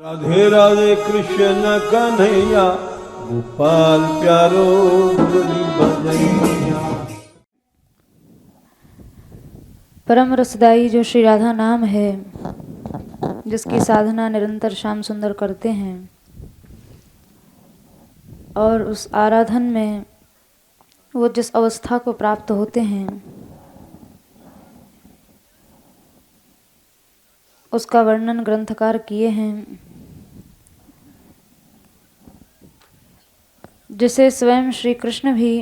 राधे राधे कृष्ण कन्हैया गोपाल प्यारो मुरली बजैया। परम रसदाई जो श्री राधा नाम है, जिसकी साधना निरंतर श्याम सुंदर करते हैं और उस आराधन में वो जिस अवस्था को प्राप्त होते हैं उसका वर्णन ग्रंथकार किए हैं, जिसे स्वयं श्री कृष्ण भी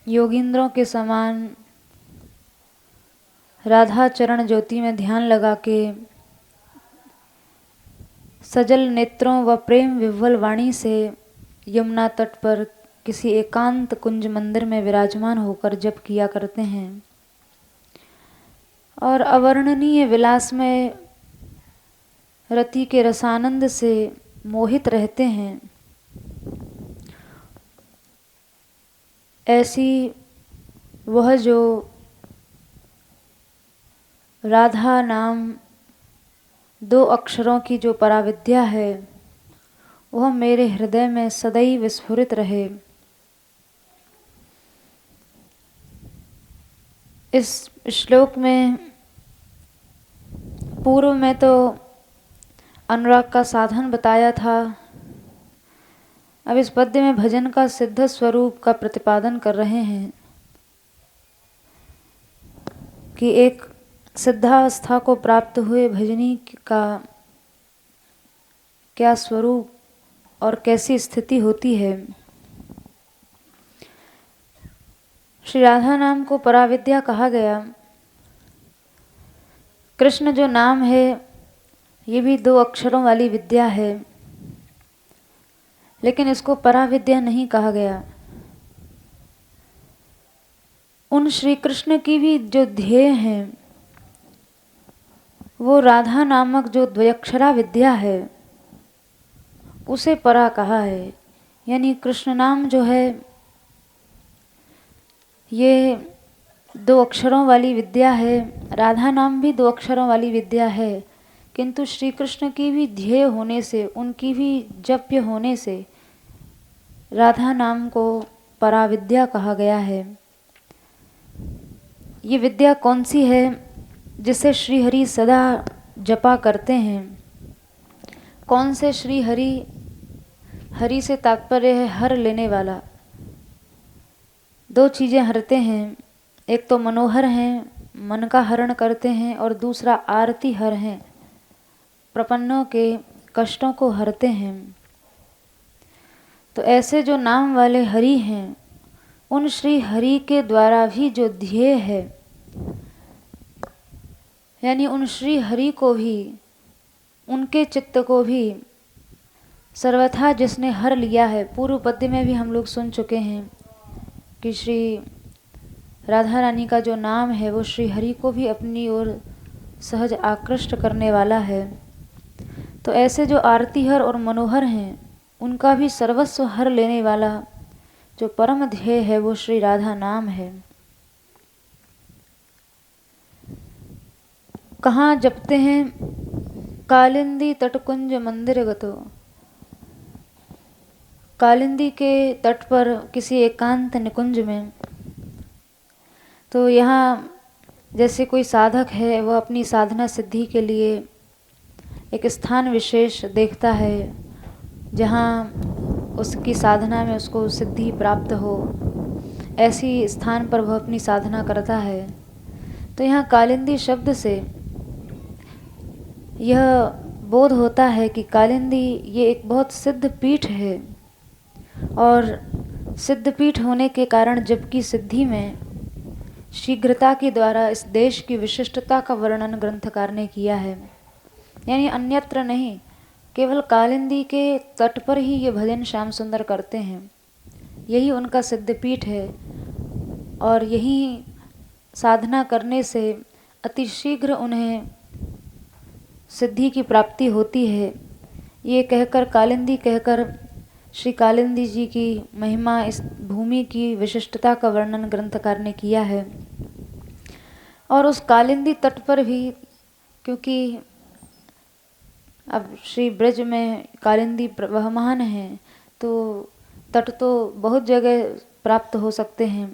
योगींद्रों के समान राधा चरण ज्योति में ध्यान लगा के सजल नेत्रों व प्रेम विह्वल वाणी से यमुना तट पर किसी एकांत कुंज मंदिर में विराजमान होकर जप किया करते हैं और अवर्णनीय विलास में रति के रसानंद से मोहित रहते हैं। ऐसी वह जो राधा नाम दो अक्षरों की जो पराविद्या है वह मेरे हृदय में सदैव विस्फुरित रहे। इस श्लोक में पूर्व में तो अनुराग का साधन बताया था, अब इस पद्य में भजन का सिद्ध स्वरूप का प्रतिपादन कर रहे हैं कि एक सिद्धावस्था को प्राप्त हुए भजनी का क्या स्वरूप और कैसी स्थिति होती है। श्री राधा नाम को पराविद्या कहा गया। कृष्ण जो नाम है ये भी दो अक्षरों वाली विद्या है, लेकिन इसको पराविद्या नहीं कहा गया। उन श्री कृष्ण की भी जो ध्येय हैं वो राधा नामक जो द्वयक्षरा विद्या है उसे परा कहा है। यानी कृष्ण नाम जो है ये दो अक्षरों वाली विद्या है, राधा नाम भी दो अक्षरों वाली विद्या है, किंतु श्री कृष्ण की भी ध्येय होने से, उनकी भी जप्य होने से राधा नाम को पराविद्या कहा गया है। ये विद्या कौन सी है जिसे श्री हरि सदा जपा करते हैं? कौन से श्री हरि? हरि से तात्पर्य है हर लेने वाला। दो चीज़ें हरते हैं, एक तो मनोहर हैं, मन का हरण करते हैं, और दूसरा आरती हर हैं, प्रपन्नों के कष्टों को हरते हैं। तो ऐसे जो नाम वाले हरि हैं उन श्री हरि के द्वारा भी जो ध्येय है, यानी उन श्री हरि को भी, उनके चित्त को भी सर्वथा जिसने हर लिया है। पूर्व पद्य में भी हम लोग सुन चुके हैं कि श्री राधा रानी का जो नाम है वो श्री हरि को भी अपनी ओर सहज आकृष्ट करने वाला है। तो ऐसे जो आरतीहर और मनोहर हैं उनका भी सर्वस्व हर लेने वाला जो परम ध्येय है वो श्री राधा नाम है। कहाँ जपते हैं? कालिंदी तटकुंज मंदिर गतो। कालिंदी के तट पर किसी एकांत निकुंज में। तो यहाँ जैसे कोई साधक है वह अपनी साधना सिद्धि के लिए एक स्थान विशेष देखता है जहाँ उसकी साधना में उसको सिद्धि प्राप्त हो, ऐसी स्थान पर वह अपनी साधना करता है। तो यहाँ कालिंदी शब्द से यह बोध होता है कि कालिंदी ये एक बहुत सिद्ध पीठ है, और सिद्ध पीठ होने के कारण जबकि सिद्धि में शीघ्रता के द्वारा इस देश की विशिष्टता का वर्णन ग्रंथकार ने किया है। यानी अन्यत्र नहीं, केवल कालिंदी के तट पर ही ये भजन श्याम सुंदर करते हैं। यही उनका सिद्धपीठ है और यही साधना करने से अतिशीघ्र उन्हें सिद्धि की प्राप्ति होती है। ये कहकर, कालिंदी कहकर, श्री कालिंदी जी की महिमा, इस भूमि की विशिष्टता का वर्णन ग्रंथकार ने किया है। और उस कालिंदी तट पर भी, क्योंकि अब श्री ब्रज में कालिंदी प्रवहमान है, तो तट तो बहुत जगह प्राप्त हो सकते हैं।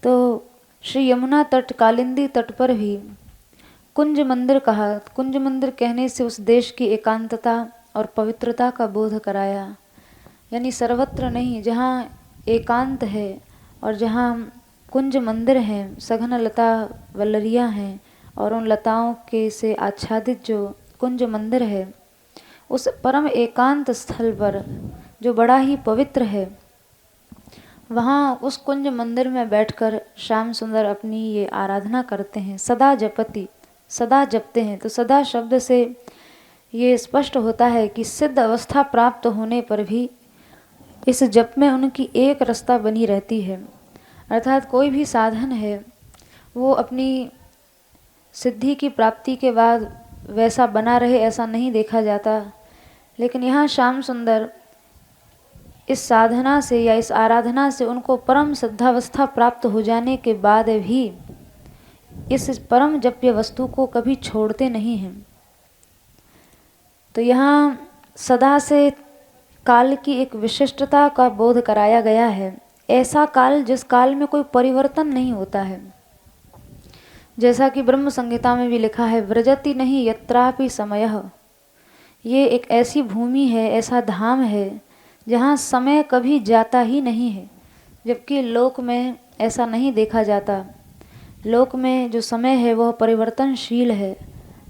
तो श्री यमुना तट, कालिंदी तट पर भी कुंज मंदिर कहा। कुंज मंदिर कहने से उस देश की एकांतता और पवित्रता का बोध कराया। यानी सर्वत्र नहीं, जहाँ एकांत है और जहाँ कुंज मंदिर हैं, सघन लता वल्लरियाँ हैं, और उन लताओं के से आच्छादित जो कुंज मंदिर है, उस परम एकांत स्थल पर जो बड़ा ही पवित्र है, वहाँ उस कुंज मंदिर में बैठकर श्याम सुंदर अपनी ये आराधना करते हैं। सदा जपति, सदा जपते हैं। तो सदा शब्द से ये स्पष्ट होता है कि सिद्ध अवस्था प्राप्त होने पर भी इस जप में उनकी एक रसता बनी रहती है। अर्थात कोई भी साधन है वो अपनी सिद्धि की प्राप्ति के बाद वैसा बना रहे ऐसा नहीं देखा जाता। लेकिन यहाँ श्याम सुंदर इस साधना से या इस आराधना से उनको परम सिद्धावस्था प्राप्त हो जाने के बाद भी इस परम जप्य वस्तु को कभी छोड़ते नहीं हैं। तो यहाँ सदा से काल की एक विशिष्टता का बोध कराया गया है। ऐसा काल जिस काल में कोई परिवर्तन नहीं होता है। जैसा कि ब्रह्म संहिता में भी लिखा है, व्रजति नहीं यत्रापि समयः। ये एक ऐसी भूमि है, ऐसा धाम है जहाँ समय कभी जाता ही नहीं है, जबकि लोक में ऐसा नहीं देखा जाता। लोक में जो समय है वह परिवर्तनशील है,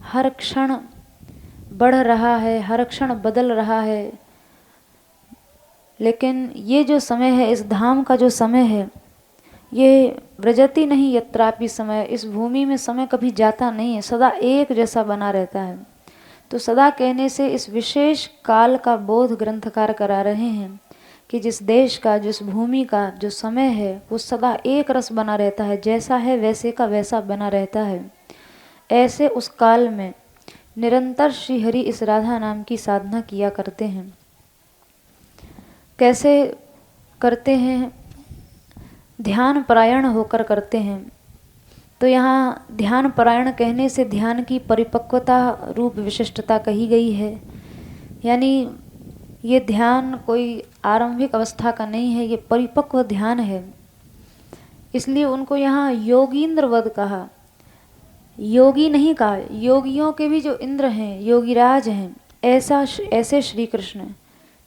हर क्षण बढ़ रहा है, हर क्षण बदल रहा है। लेकिन ये जो समय है, इस धाम का जो समय है, ये व्रजति नहीं यत्रापि समय, इस भूमि में समय कभी जाता नहीं है, सदा एक जैसा बना रहता है। तो सदा कहने से इस विशेष काल का बोध ग्रंथकार करा रहे हैं कि जिस देश का, जिस भूमि का जो समय है वो सदा एक रस बना रहता है, जैसा है वैसे का वैसा बना रहता है। ऐसे उस काल में निरंतर श्री हरि इस राधा नाम की साधना किया करते हैं। कैसे करते हैं? ध्यान परायण होकर करते हैं। तो यहाँ ध्यान परायण कहने से ध्यान की परिपक्वता रूप विशिष्टता कही गई है। यानी ये ध्यान कोई आरंभिक अवस्था का नहीं है, ये परिपक्व ध्यान है। इसलिए उनको यहाँ योगींद्रवद कहा, योगी नहीं कहा। योगियों के भी जो इंद्र हैं, योगीराज हैं, ऐसे श्री कृष्ण।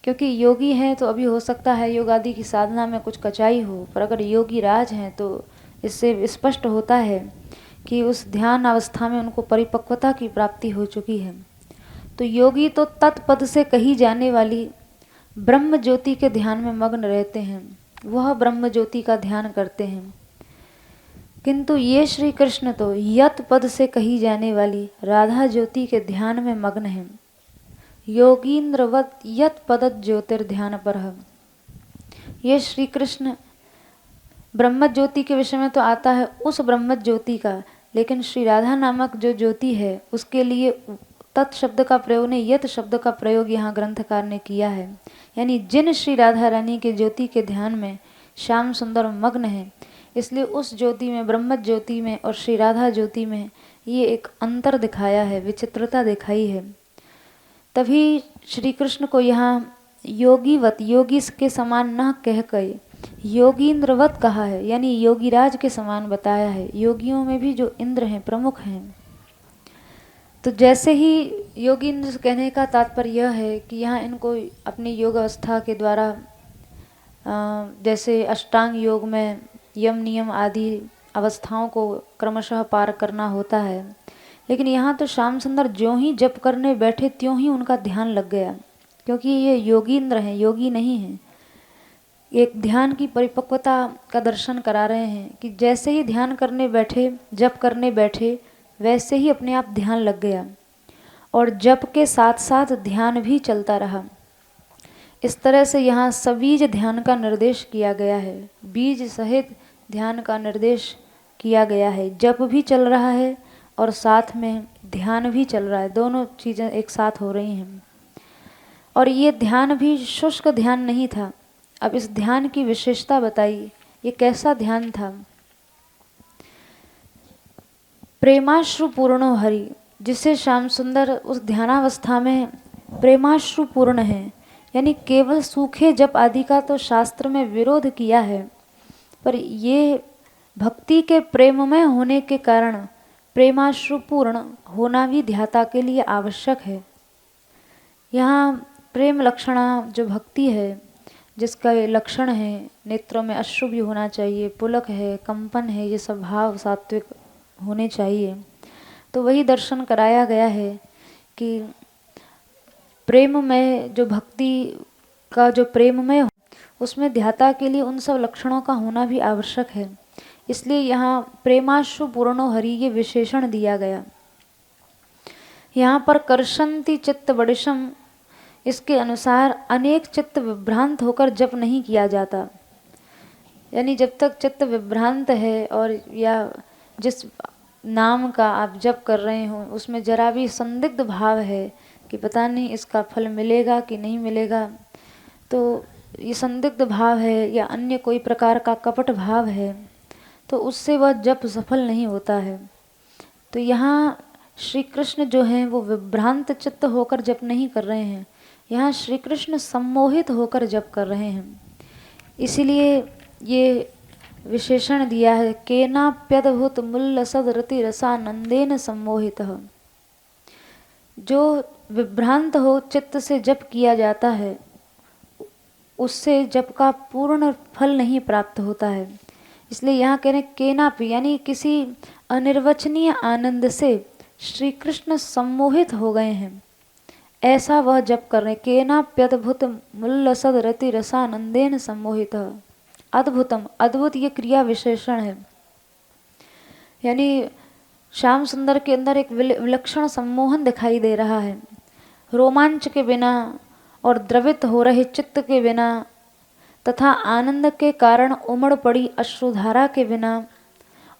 क्योंकि योगी हैं तो अभी हो सकता है योग आदि की साधना में कुछ कचाई हो, पर अगर योगी राज हैं तो इससे स्पष्ट होता है कि उस ध्यान अवस्था में उनको परिपक्वता की प्राप्ति हो चुकी है। तो योगी तो तत्पद से कही जाने वाली ब्रह्म ज्योति के ध्यान में मग्न रहते हैं, वह ब्रह्म ज्योति का ध्यान करते हैं। किंतु ये श्री कृष्ण तो यत पद से कही जाने वाली राधा ज्योति के ध्यान में मग्न हैं। योगींद्रवत यत पदत ज्योतिर्ध्यान पर। ये श्री कृष्ण ब्रह्म ज्योति के विषय में तो आता है उस ब्रह्म ज्योति का, लेकिन श्री राधा नामक जो ज्योति है उसके लिए तत् शब्द का प्रयोग नहीं, यत शब्द का प्रयोग यहाँ ग्रंथकार ने किया है। यानी जिन श्री राधा रानी के ज्योति के ध्यान में श्याम सुंदर मग्न है, इसलिए उस ज्योति में, ब्रह्म ज्योति में और श्री राधा ज्योति में ये एक अंतर दिखाया है, विचित्रता दिखाई है। तभी श्री कृष्ण को यहाँ योगीवत, योगी के समान न कह कर योगींद्रवत कहा है, यानी योगीराज के समान बताया है। योगियों में भी जो इंद्र हैं, प्रमुख हैं। तो जैसे ही योगींद्र कहने का तात्पर्य यह है कि यहाँ इनको अपनी योग अवस्था के द्वारा जैसे अष्टांग योग में यम नियम आदि अवस्थाओं को क्रमशः पार करना होता है, लेकिन यहाँ तो श्याम सुंदर ज्यों ही जप करने बैठे त्यों ही उनका ध्यान लग गया, क्योंकि ये योगींद्र हैं, योगी नहीं हैं। एक ध्यान की परिपक्वता का दर्शन करा रहे हैं कि जैसे ही ध्यान करने बैठे, जप करने बैठे, वैसे ही अपने आप ध्यान लग गया और जप के साथ साथ ध्यान भी चलता रहा। इस तरह से यहाँ सबीज ध्यान का निर्देश किया गया है, बीज सहित ध्यान का निर्देश किया गया है। जप भी चल रहा है और साथ में ध्यान भी चल रहा है, दोनों चीज़ें एक साथ हो रही हैं। और ये ध्यान भी शुष्क ध्यान नहीं था। अब इस ध्यान की विशेषता बताइए, ये कैसा ध्यान था? प्रेमाश्रु पूर्णो हरि, जिससे श्याम सुंदर उस ध्यानावस्था में प्रेमाश्रु पूर्ण है। यानी केवल सूखे जप आदि का तो शास्त्र में विरोध किया है, पर ये भक्ति के प्रेममय होने के कारण प्रेमाश्रु पूर्ण होना भी ध्याता के लिए आवश्यक है। यहाँ प्रेम लक्षणा जो भक्ति है, जिसका ये लक्षण है, नेत्रों में अश्रु भी होना चाहिए, पुलक है, कंपन है, ये सब भाव सात्विक होने चाहिए। तो वही दर्शन कराया गया है कि प्रेम में जो भक्ति का जो प्रेममय उसमें ध्याता के लिए उन सब लक्षणों का होना भी आवश्यक है। इसलिए यहाँ प्रेमाश्रु पूर्णो हरि ये विशेषण दिया गया। यहाँ पर कर्षंति चित्त बडिशम, इसके अनुसार अनेक चित्त विभ्रांत होकर जप नहीं किया जाता। यानी जब तक चित्त विभ्रांत है और या जिस नाम का आप जप कर रहे हो उसमें जरा भी संदिग्ध भाव है कि पता नहीं इसका फल मिलेगा कि नहीं मिलेगा, तो ये संदिग्ध भाव है या अन्य कोई प्रकार का कपट भाव है, तो उससे वह जप सफल नहीं होता है। तो यहाँ श्री कृष्ण जो हैं वो विभ्रांत चित्त होकर जप नहीं कर रहे हैं, यहाँ श्री कृष्ण सम्मोहित होकर जप कर रहे हैं। इसीलिए ये विशेषण दिया है, केनाप्यद्भुत मुल्लसद रति रसानंदेन सम्मोहितः। जो विभ्रांत हो चित्त से जप किया जाता है उससे जप का पूर्ण फल नहीं प्राप्त होता है। इसलिए यहाँ कह रहे हैं केनापि, यानी किसी अनिर्वचनीय आनंद से श्री कृष्ण सम्मोहित हो गए हैं, ऐसा वह जप कर रहे हैं। केनाप्यद्भुत मुल्लसद रति रसानंदेन सम्मोहितः। अद्भुतम, अद्भुत ये क्रिया विशेषण है। यानी श्याम सुंदर के अंदर एक विलक्षण सम्मोहन दिखाई दे रहा है। रोमांच के बिना और द्रवित हो रहे चित्त के बिना तथा आनंद के कारण उमड़ पड़ी अश्रुधारा के बिना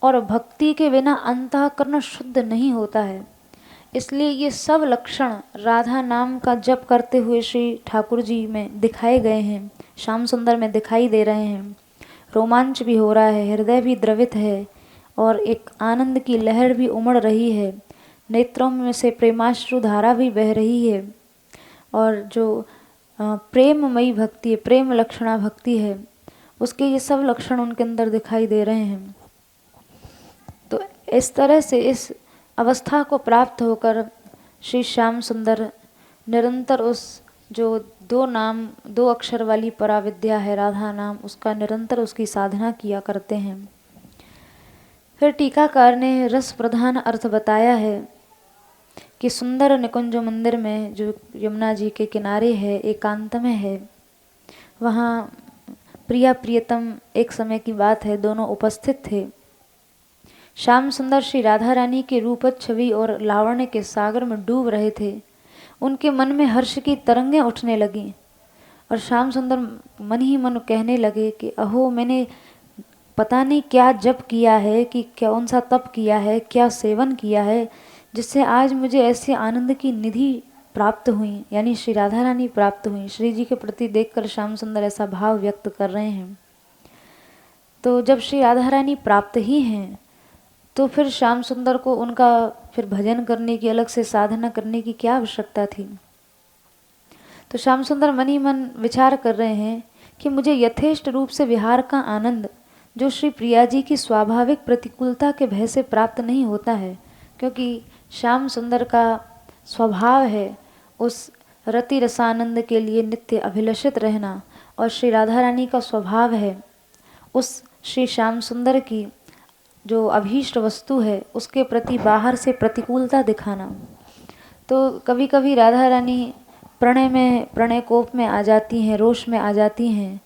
और भक्ति के बिना अंतःकरण शुद्ध नहीं होता है। इसलिए ये सब लक्षण राधा नाम का जप करते हुए श्री ठाकुर जी में दिखाए गए हैं, श्याम सुंदर में दिखाई दे रहे हैं। रोमांच भी हो रहा है, हृदय भी द्रवित है और एक आनंद की लहर भी उमड़ रही है, नेत्रों में से प्रेमाश्रु धारा भी बह रही है। और जो प्रेममयी भक्ति है, प्रेम लक्षणा भक्ति है, उसके ये सब लक्षण उनके अंदर दिखाई दे रहे हैं। तो इस तरह से इस अवस्था को प्राप्त होकर श्री श्याम सुंदर निरंतर उस जो दो अक्षर वाली पराविद्या है राधा नाम, उसका निरंतर उसकी साधना किया करते हैं। फिर टीकाकार ने रस प्रधान अर्थ बताया है कि सुंदर निकुंज मंदिर में जो यमुना जी के किनारे है, एकांत में है, वहाँ प्रिया प्रियतम एक समय की बात है, दोनों उपस्थित थे। श्याम सुंदर श्री राधा रानी के रूपक छवि और लावण्य के सागर में डूब रहे थे। उनके मन में हर्ष की तरंगें उठने लगीं और श्याम सुंदर मन ही मन कहने लगे कि अहो, मैंने पता नहीं क्या जप किया है, कि कौन सा तप किया है, क्या सेवन किया है, जिससे आज मुझे ऐसे आनंद की निधि प्राप्त हुई, यानी श्री राधा रानी प्राप्त हुई। श्री जी के प्रति देखकर श्याम सुंदर ऐसा भाव व्यक्त कर रहे हैं। तो जब श्री राधा रानी प्राप्त ही हैं तो फिर श्याम सुंदर को उनका फिर भजन करने की, अलग से साधना करने की क्या आवश्यकता थी। तो श्याम सुंदर मन ही मन विचार कर रहे हैं कि मुझे यथेष्ट रूप से विहार का आनंद जो श्री प्रिया जी की स्वाभाविक प्रतिकूलता के भय से प्राप्त नहीं होता है, क्योंकि श्याम सुंदर का स्वभाव है उस रति रसानंद के लिए नित्य अभिलषित रहना, और श्री राधा रानी का स्वभाव है उस श्री श्याम सुंदर की जो अभीष्ट वस्तु है उसके प्रति बाहर से प्रतिकूलता दिखाना। तो कभी कभी राधा रानी प्रणय कोप में आ जाती हैं, रोष में आ जाती हैं,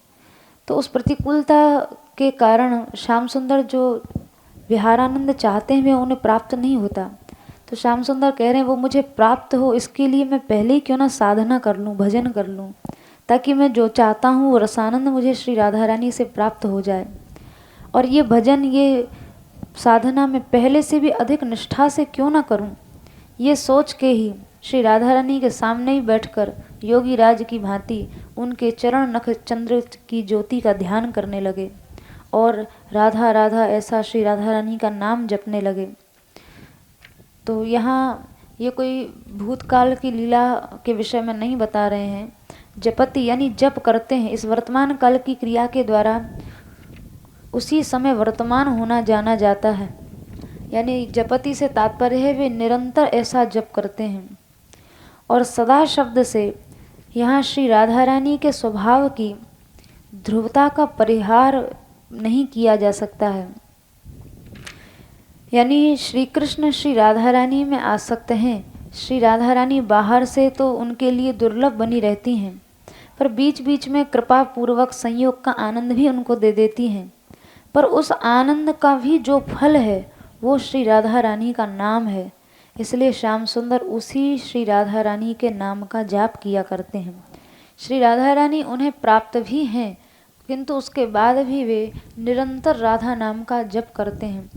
तो उस प्रतिकूलता के कारण श्याम सुंदर जो विहारानंद चाहते हैं उन्हें प्राप्त नहीं होता। तो श्याम सुंदर कह रहे हैं वो मुझे प्राप्त हो, इसके लिए मैं पहले ही क्यों ना साधना कर लूँ, भजन कर लूँ, ताकि मैं जो चाहता हूँ वो रसानंद मुझे श्री राधा रानी से प्राप्त हो जाए। और ये भजन, ये साधना में पहले से भी अधिक निष्ठा से क्यों ना करूं, ये सोच के ही श्री राधा रानी के सामने ही बैठकर योगी राज की भांति उनके चरण नख चंद्र की ज्योति का ध्यान करने लगे और राधा राधा ऐसा श्री राधा रानी का नाम जपने लगे। तो यहाँ ये कोई भूतकाल की लीला के विषय में नहीं बता रहे हैं। जपति यानी जप करते हैं, इस वर्तमान काल की क्रिया के द्वारा उसी समय वर्तमान होना जाना जाता है। यानी जपति से तात्पर्य है वे निरंतर ऐसा जप करते हैं। और सदा शब्द से यहाँ श्री राधा रानी के स्वभाव की ध्रुवता का परिहार नहीं किया जा सकता है। यानी श्री कृष्ण श्री राधा रानी में आसक्त हैं। श्री राधा रानी बाहर से तो उनके लिए दुर्लभ बनी रहती हैं, पर बीच बीच में कृपा पूर्वक संयोग का आनंद भी उनको दे देती हैं। पर उस आनंद का भी जो फल है वो श्री राधा रानी का नाम है। इसलिए श्याम सुंदर उसी श्री राधा रानी के नाम का जाप किया करते हैं। श्री राधा रानी उन्हें प्राप्त भी हैं, किंतु उसके बाद भी वे निरंतर राधा नाम का जप करते हैं।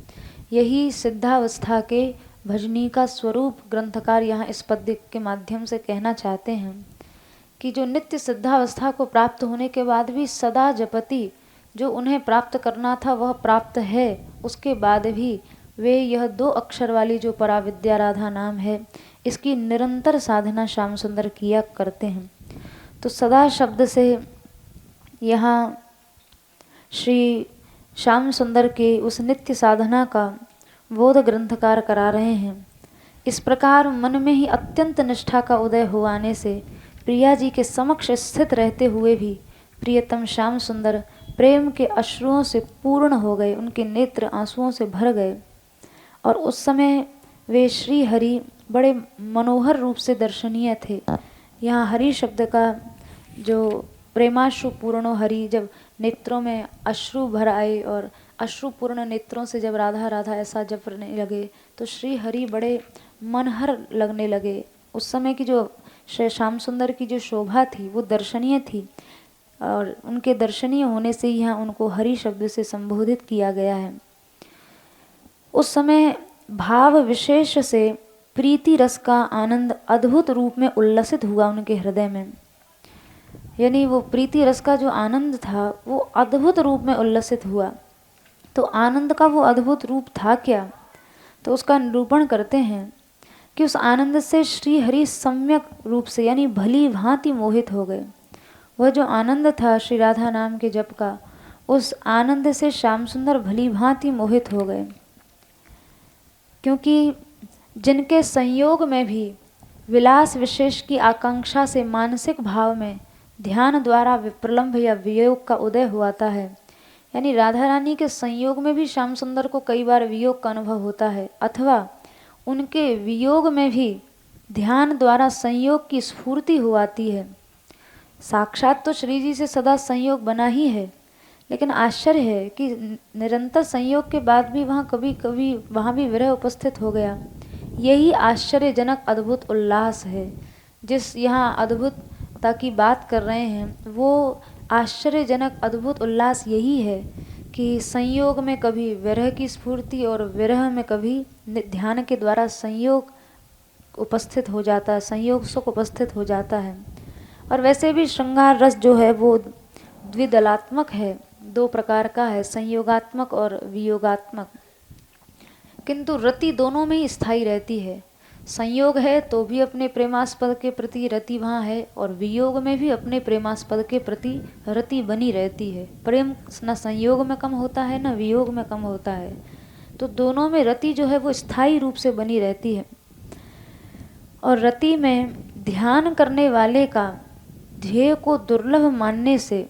यही सिद्धावस्था के भजनी का स्वरूप ग्रंथकार यहाँ इस पद्य के माध्यम से कहना चाहते हैं कि जो नित्य सिद्धावस्था को प्राप्त होने के बाद भी सदा जपति जो उन्हें प्राप्त करना था वह प्राप्त है, उसके बाद भी वे यह 2 अक्षर वाली जो पराविद्या राधा नाम है इसकी निरंतर साधना श्याम सुंदर किया करते हैं। तो सदा शब्द से यहाँ श्री श्याम सुंदर के उस नित्य साधना का बोध ग्रंथकार करा रहे हैं। इस प्रकार मन में ही अत्यंत निष्ठा का उदय हो आने से प्रिया जी के समक्ष स्थित रहते हुए भी प्रियतम श्याम सुंदर प्रेम के अश्रुओं से पूर्ण हो गए, उनके नेत्र आंसुओं से भर गए। और उस समय वे श्री हरि बड़े मनोहर रूप से दर्शनीय थे। यहाँ हरि शब्द का जो प्रेमाश्रु पूर्णो हरि, जब नेत्रों में अश्रु भर आए और अश्रुपूर्ण नेत्रों से जब राधा राधा ऐसा जपने लगे तो श्री हरि बड़े मनहर लगने लगे। उस समय की जो श्याम सुंदर की जो शोभा थी वो दर्शनीय थी, और उनके दर्शनीय होने से यहाँ उनको हरि शब्द से संबोधित किया गया है। उस समय भाव विशेष से प्रीति रस का आनंद अद्भुत रूप में उल्लसित हुआ उनके हृदय में। यानी वो प्रीति रस का जो आनंद था वो अद्भुत रूप में उल्लसित हुआ। तो आनंद का वो अद्भुत रूप था क्या, तो उसका निरूपण करते हैं कि उस आनंद से श्री हरि सम्यक रूप से यानी भली भांति मोहित हो गए। वह जो आनंद था श्री राधा नाम के जप का, उस आनंद से श्याम सुंदर भली भांति मोहित हो गए। क्योंकि जिनके संयोग में भी विलास विशेष की आकांक्षा से मानसिक भाव में ध्यान द्वारा विप्रलंभ या वियोग का उदय हुआता है, यानी राधा रानी के संयोग में भी श्याम सुंदर को कई बार वियोग का अनुभव होता है, अथवा उनके वियोग में भी ध्यान द्वारा संयोग की स्फूर्ति हुआती है। साक्षात तो श्री जी से सदा संयोग बना ही है, लेकिन आश्चर्य है कि निरंतर संयोग के बाद भी वहाँ कभी कभी वहाँ भी विरह उपस्थित हो गया। यही आश्चर्यजनक अद्भुत उल्लास है। जिस यहाँ अद्भुतता की बात कर रहे हैं वो आश्चर्यजनक अद्भुत उल्लास यही है कि संयोग में कभी विरह की स्फूर्ति और विरह में कभी ध्यान के द्वारा संयोग उपस्थित हो जाता है, संयोग सुख उपस्थित हो जाता है। और वैसे भी श्रृंगार रस जो है वो द्विदलात्मक है, 2 प्रकार का है, संयोगात्मक और वियोगात्मक। किंतु रति दोनों में ही स्थायी रहती है। संयोग है तो भी अपने प्रेमास्पद के प्रति रति वहाँ है, और वियोग में भी अपने प्रेमास्पद के प्रति रति बनी रहती है। प्रेम न संयोग में कम होता है न वियोग में कम होता है, तो दोनों में रति जो है वो स्थायी रूप से बनी रहती है। और रति में ध्यान करने वाले का ध्येय को दुर्लभ मानने से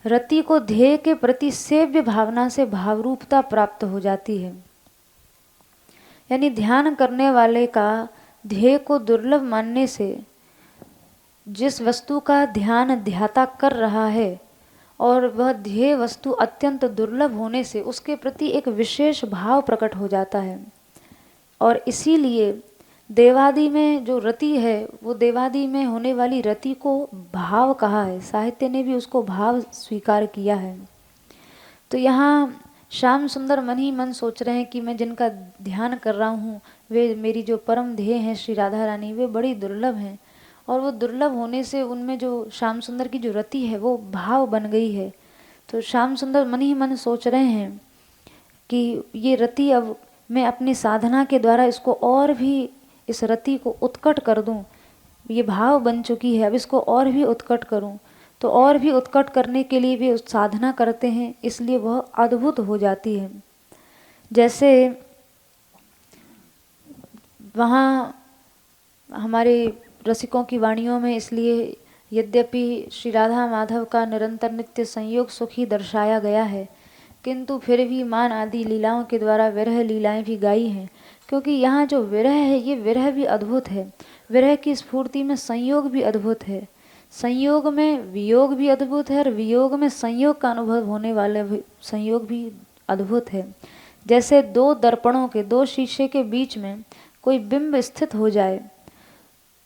रति को ध्येय के प्रति सेव्य भावना से भावरूपता प्राप्त हो जाती है। यानी ध्यान करने वाले का ध्येय को दुर्लभ मानने से जिस वस्तु का ध्यान ध्याता कर रहा है और वह ध्येय वस्तु अत्यंत दुर्लभ होने से उसके प्रति एक विशेष भाव प्रकट हो जाता है। और इसीलिए देवादि में जो रति है वो देवादि में होने वाली रति को भाव कहा है, साहित्य ने भी उसको भाव स्वीकार किया है। तो यहाँ श्याम सुंदर मन ही मन सोच रहे हैं कि मैं जिनका ध्यान कर रहा हूँ वे मेरी जो परम ध्येय हैं श्री राधा रानी, वे बड़ी दुर्लभ हैं, और वो दुर्लभ होने से उनमें जो श्याम सुंदर की जो रति है वो भाव बन गई है। तो श्याम सुंदर मन ही मन सोच रहे हैं कि ये रति अब मैं अपनी साधना के द्वारा इसको और भी इस रति को उत्कट कर दूं, ये भाव बन चुकी है, अब इसको और भी उत्कट करूं, तो और भी उत्कट करने के लिए भी साधना करते हैं, इसलिए वह अद्भुत हो जाती है। जैसे वहाँ हमारे रसिकों की वाणियों में इसलिए यद्यपि श्री राधा माधव का निरंतर नित्य संयोग सुख ही दर्शाया गया है, किंतु फिर भी मान आदि लीलाओं के द्वारा विरह लीलाएं भी गाई हैं, क्योंकि यहाँ जो विरह है ये विरह भी अद्भुत है। विरह की स्फूर्ति में संयोग भी अद्भुत है, संयोग में वियोग भी अद्भुत है, और वियोग में संयोग का अनुभव होने वाले संयोग भी अद्भुत है। जैसे दो दर्पणों के, दो शीशे के बीच में कोई बिंब स्थित हो जाए,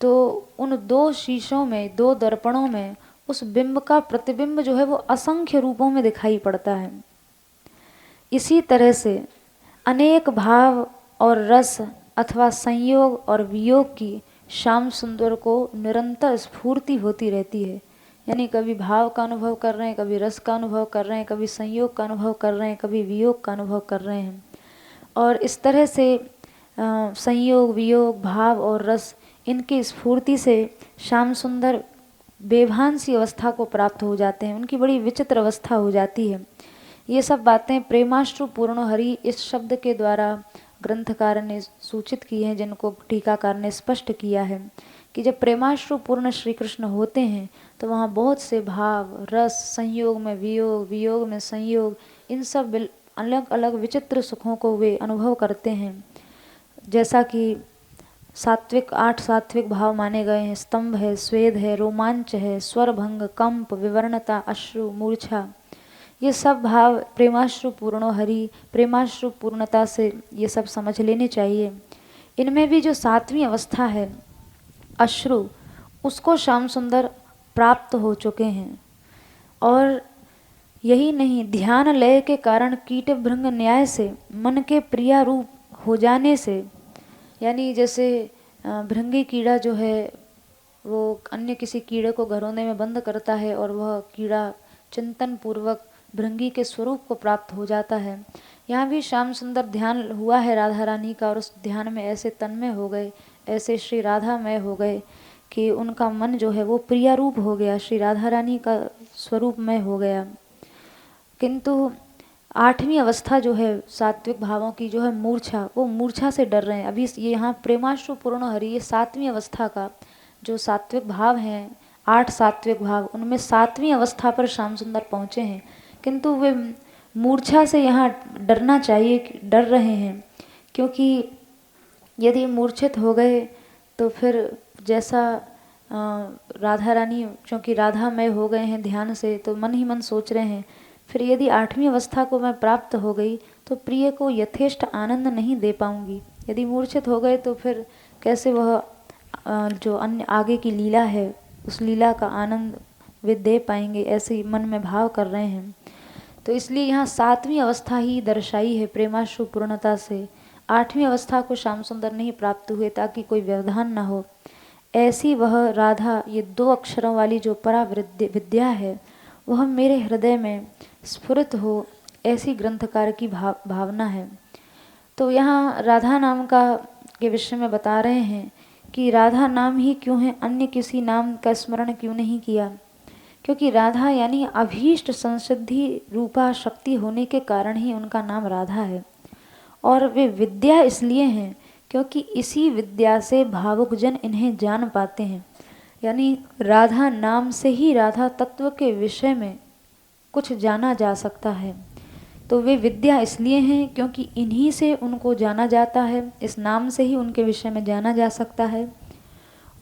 तो उन दो शीशों में, दो दर्पणों में उस बिंब का प्रतिबिंब जो है वो असंख्य रूपों में दिखाई पड़ता है। इसी तरह से अनेक भाव और रस अथवा संयोग और वियोग की श्याम सुंदर को निरंतर स्फूर्ति होती रहती है। यानी कभी भाव का अनुभव कर रहे हैं, कभी रस का अनुभव कर रहे हैं, कभी संयोग का अनुभव कर रहे हैं, कभी वियोग का अनुभव कर रहे हैं। और इस तरह से संयोग, वियोग, भाव और रस, इनकी स्फूर्ति से श्याम सुंदर बेभान सी अवस्था को प्राप्त हो जाते हैं, उनकी बड़ी विचित्र अवस्था हो जाती है। ये सब बातें प्रेमाश्रु पूर्ण हरि इस शब्द के द्वारा ग्रंथकार ने सूचित की हैं, जिनको टीकाकार ने स्पष्ट किया है कि जब प्रेमाश्रु पूर्ण श्री कृष्ण होते हैं तो वहाँ बहुत से भाव, रस, संयोग में वियोग, वियोग में संयोग, इन सब अलग अलग विचित्र सुखों को वे अनुभव करते हैं। जैसा कि सात्विक, 8 सात्विक भाव माने गए हैं, स्तंभ है, स्वेद है, रोमांच है, स्वरभंग, कंप, विवरणता, अश्रु, मूर्छा, ये सब भाव प्रेमाश्रु पूर्णो हरि, प्रेमाश्रु पूर्णता से ये सब समझ लेने चाहिए। इनमें भी जो 7वीं अवस्था है अश्रु, उसको श्याम सुंदर प्राप्त हो चुके हैं। और यही नहीं, ध्यान लय के कारण कीट भृंग न्याय से मन के प्रिया रूप हो जाने से, यानी जैसे भृंगी कीड़ा जो है वो अन्य किसी कीड़े को घरौंदे में बंद करता है और वह कीड़ा चिंतन पूर्वक भृंगी के स्वरूप को प्राप्त हो जाता है। यहाँ भी श्याम सुंदर ध्यान हुआ है राधा रानी का, और उस ध्यान में ऐसे तन्मय हो गए, ऐसे श्री राधामय हो गए कि उनका मन जो है वो प्रिया रूप हो गया, श्री राधा रानी का स्वरूपमय हो गया। किंतु 8वीं अवस्था जो है सात्विक भावों की, जो है मूर्छा, वो मूर्छा से डर रहे हैं। अभी ये यहाँ प्रेमाश्रु पूर्ण हरि, ये 7वीं अवस्था का जो सात्विक भाव हैं, 8 सात्विक भाव, उनमें 7वीं अवस्था पर श्याम सुंदर पहुँचे हैं, किंतु वे मूर्छा से यहाँ डरना चाहिए, डर रहे हैं, क्योंकि यदि मूर्छित हो गए तो फिर जैसा राधा रानी, क्योंकि राधामय हो गए हैं ध्यान से, तो मन ही मन सोच रहे हैं, फिर यदि 8वीं अवस्था को मैं प्राप्त हो गई तो प्रिय को यथेष्ट आनंद नहीं दे पाऊंगी। यदि मूर्छित हो गए तो फिर कैसे वह जो अन्य आगे की लीला है उस लीला का आनंद वे दे पाएंगे, ऐसे मन में भाव कर रहे हैं। तो इसलिए यहाँ 7वीं अवस्था ही दर्शाई है प्रेमाश्रु पूर्णता से। 8वीं अवस्था को श्याम सुंदर नहीं प्राप्त हुए ताकि कोई व्यवधान न हो। ऐसी वह राधा, ये 2 अक्षरों वाली जो परा विद्या है, वह मेरे हृदय में स्फुरित हो, ऐसी ग्रंथकार की भावना है। तो यहाँ राधा नाम का के विषय में बता रहे हैं कि राधा नाम ही क्यों है, अन्य किसी नाम का स्मरण क्यों नहीं किया, क्योंकि राधा यानी अभीष्ट संसिद्धि रूपा शक्ति होने के कारण ही उनका नाम राधा है। और वे विद्या इसलिए हैं क्योंकि इसी विद्या से भावुक जन इन्हें जान पाते हैं। यानी राधा नाम से ही राधा तत्व के विषय में कुछ जाना जा सकता है। तो वे विद्या इसलिए हैं क्योंकि इन्हीं से उनको जाना जाता है, इस नाम से ही उनके विषय में जाना जा सकता है।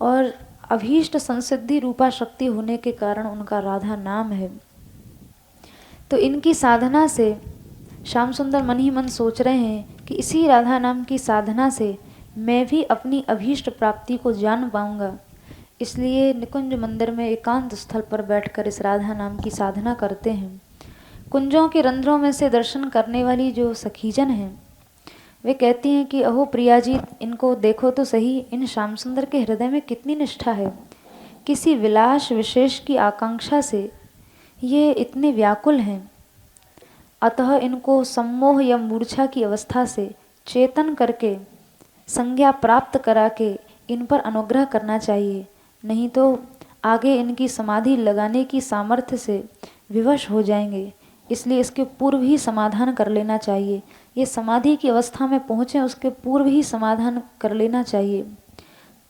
और अभीष्ट संसिद्धि रूपा शक्ति होने के कारण उनका राधा नाम है। तो इनकी साधना से श्याम सुंदर मन ही मन सोच रहे हैं कि इसी राधा नाम की साधना से मैं भी अपनी अभीष्ट प्राप्ति को जान पाऊंगा। इसलिए निकुंज मंदिर में एकांत स्थल पर बैठकर इस राधा नाम की साधना करते हैं। कुंजों के रंध्रों में से दर्शन करने वाली जो सखीजन हैं, वे कहती हैं कि अहो प्रिया जी, इनको देखो तो सही, इन श्याम सुंदर के हृदय में कितनी निष्ठा है। किसी विलास विशेष की आकांक्षा से ये इतने व्याकुल हैं, अतः इनको सम्मोह या मूर्छा की अवस्था से चेतन करके संज्ञा प्राप्त करा के इन पर अनुग्रह करना चाहिए, नहीं तो आगे इनकी समाधि लगाने की सामर्थ्य से विवश हो जाएंगे। इसलिए इसके पूर्व ही समाधान कर लेना चाहिए। ये समाधि की अवस्था में पहुँचे उसके पूर्व ही समाधान कर लेना चाहिए,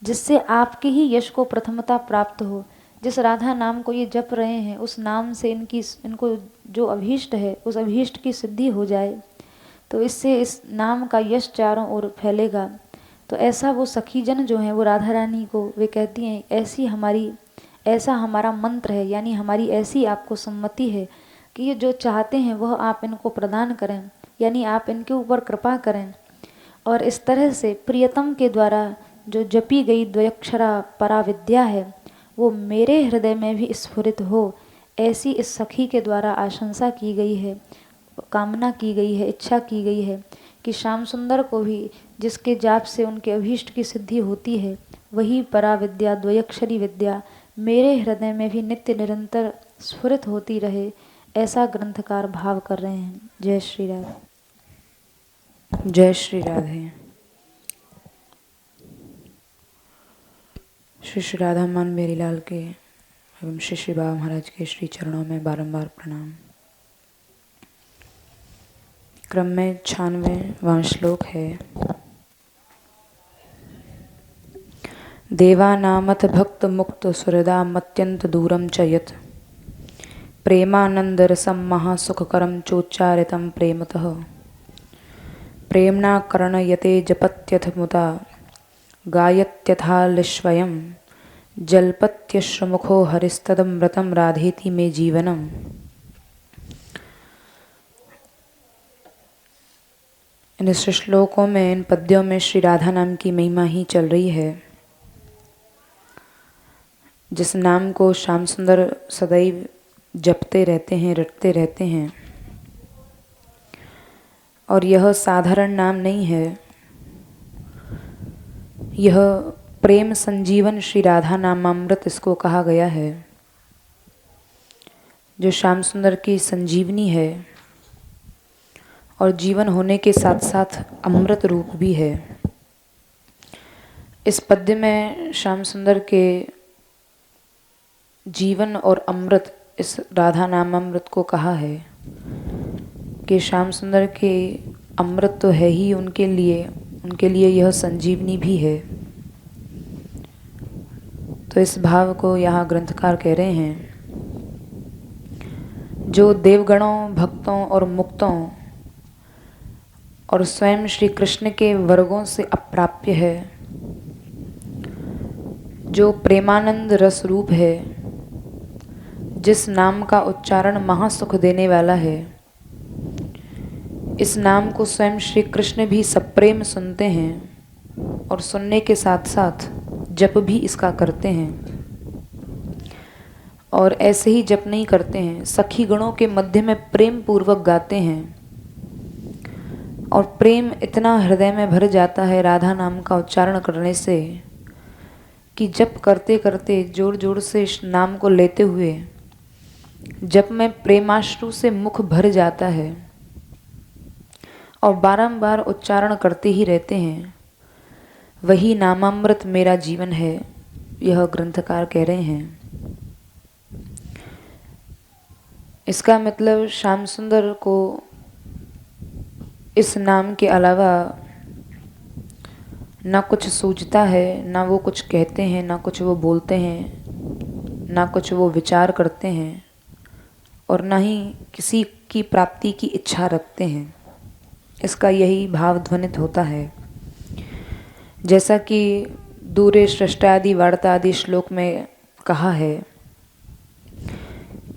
जिससे आपके ही यश को प्रथमता प्राप्त हो। जिस राधा नाम को ये जप रहे हैं उस नाम से इनको जो अभीष्ट है उस अभीष्ट की सिद्धि हो जाए, तो इससे इस नाम का यश चारों ओर फैलेगा। तो ऐसा वो सखीजन जो हैं वो राधा रानी को वे कहती हैं ऐसा हमारा मंत्र है, यानी हमारी ऐसी आपको सम्मति है कि ये जो चाहते हैं वह आप इनको प्रदान करें, यानी आप इनके ऊपर कृपा करें। और इस तरह से प्रियतम के द्वारा जो जपी गई द्वयक्षरा पराविद्या है वो मेरे हृदय में भी स्फुरित हो, ऐसी इस सखी के द्वारा आशंसा की गई है, कामना की गई है, इच्छा की गई है कि श्याम सुंदर को भी जिसके जाप से उनके अभीष्ट की सिद्धि होती है वही पराविद्या द्वयक्षरी विद्या मेरे हृदय में भी नित्य निरंतर स्फुरित होती रहे, ऐसा ग्रंथकार भाव कर रहे हैं। जय श्री राधे। जय श्री राधे। श्री श्री राधा मान मेरी लाल के एवं श्री श्री बाबा महाराज के श्री चरणों में बारंबार प्रणाम। क्रम में 96वां श्लोक है। देवानामथ भक्त मुक्त सुहृदामत्यंत दूरम च यत् प्रेमानंद रसम महासुखकरम चोच्चारितं प्रेमतः प्रेम्णा कर्णयते जपत्यथ मुदा गायत्यथालिश्वयं जल्पत्यश्रमुखो हरिस्तदमृतं राधेति मे जीवनम्। इन श्लोकों में, इन पद्यों में श्री राधा नाम की महिमा ही चल रही है, जिस नाम को श्याम सुंदर सदैव जपते रहते हैं, रटते रहते हैं। और यह साधारण नाम नहीं है, यह प्रेम संजीवन श्री राधा नामामृत इसको कहा गया है, जो श्याम सुंदर की संजीवनी है और जीवन होने के साथ साथ अमृत रूप भी है। इस पद्य में श्याम सुंदर के जीवन और अमृत, इस राधा नामामृत को कहा है कि श्याम सुंदर के अमृत तो है ही उनके लिए यह संजीवनी भी है। तो इस भाव को यहाँ ग्रंथकार कह रहे हैं, जो देवगणों, भक्तों और मुक्तों और स्वयं श्री कृष्ण के वर्गों से अप्राप्य है, जो प्रेमानंद रस रूप है, जिस नाम का उच्चारण महासुख देने वाला है, इस नाम को स्वयं श्री कृष्ण भी सप्रेम सुनते हैं और सुनने के साथ साथ जप भी इसका करते हैं। और ऐसे ही जप नहीं करते हैं, सखी गणों के मध्य में प्रेम पूर्वक गाते हैं और प्रेम इतना हृदय में भर जाता है राधा नाम का उच्चारण करने से कि जप करते करते, जोर जोर से इस नाम को लेते हुए जप में प्रेमाश्रु से मुख भर जाता है और बारंबार उच्चारण करते ही रहते हैं। वही नामामृत मेरा जीवन है, यह ग्रंथकार कह रहे हैं। इसका मतलब श्याम सुंदर को इस नाम के अलावा ना कुछ सूझता है, ना वो कुछ कहते हैं, ना कुछ वो बोलते हैं, ना कुछ वो विचार करते हैं और ना ही किसी की प्राप्ति की इच्छा रखते हैं। इसका यही भाव ध्वनित होता है। जैसा कि दूरे सृष्टादि वार्ता आदि श्लोक में कहा है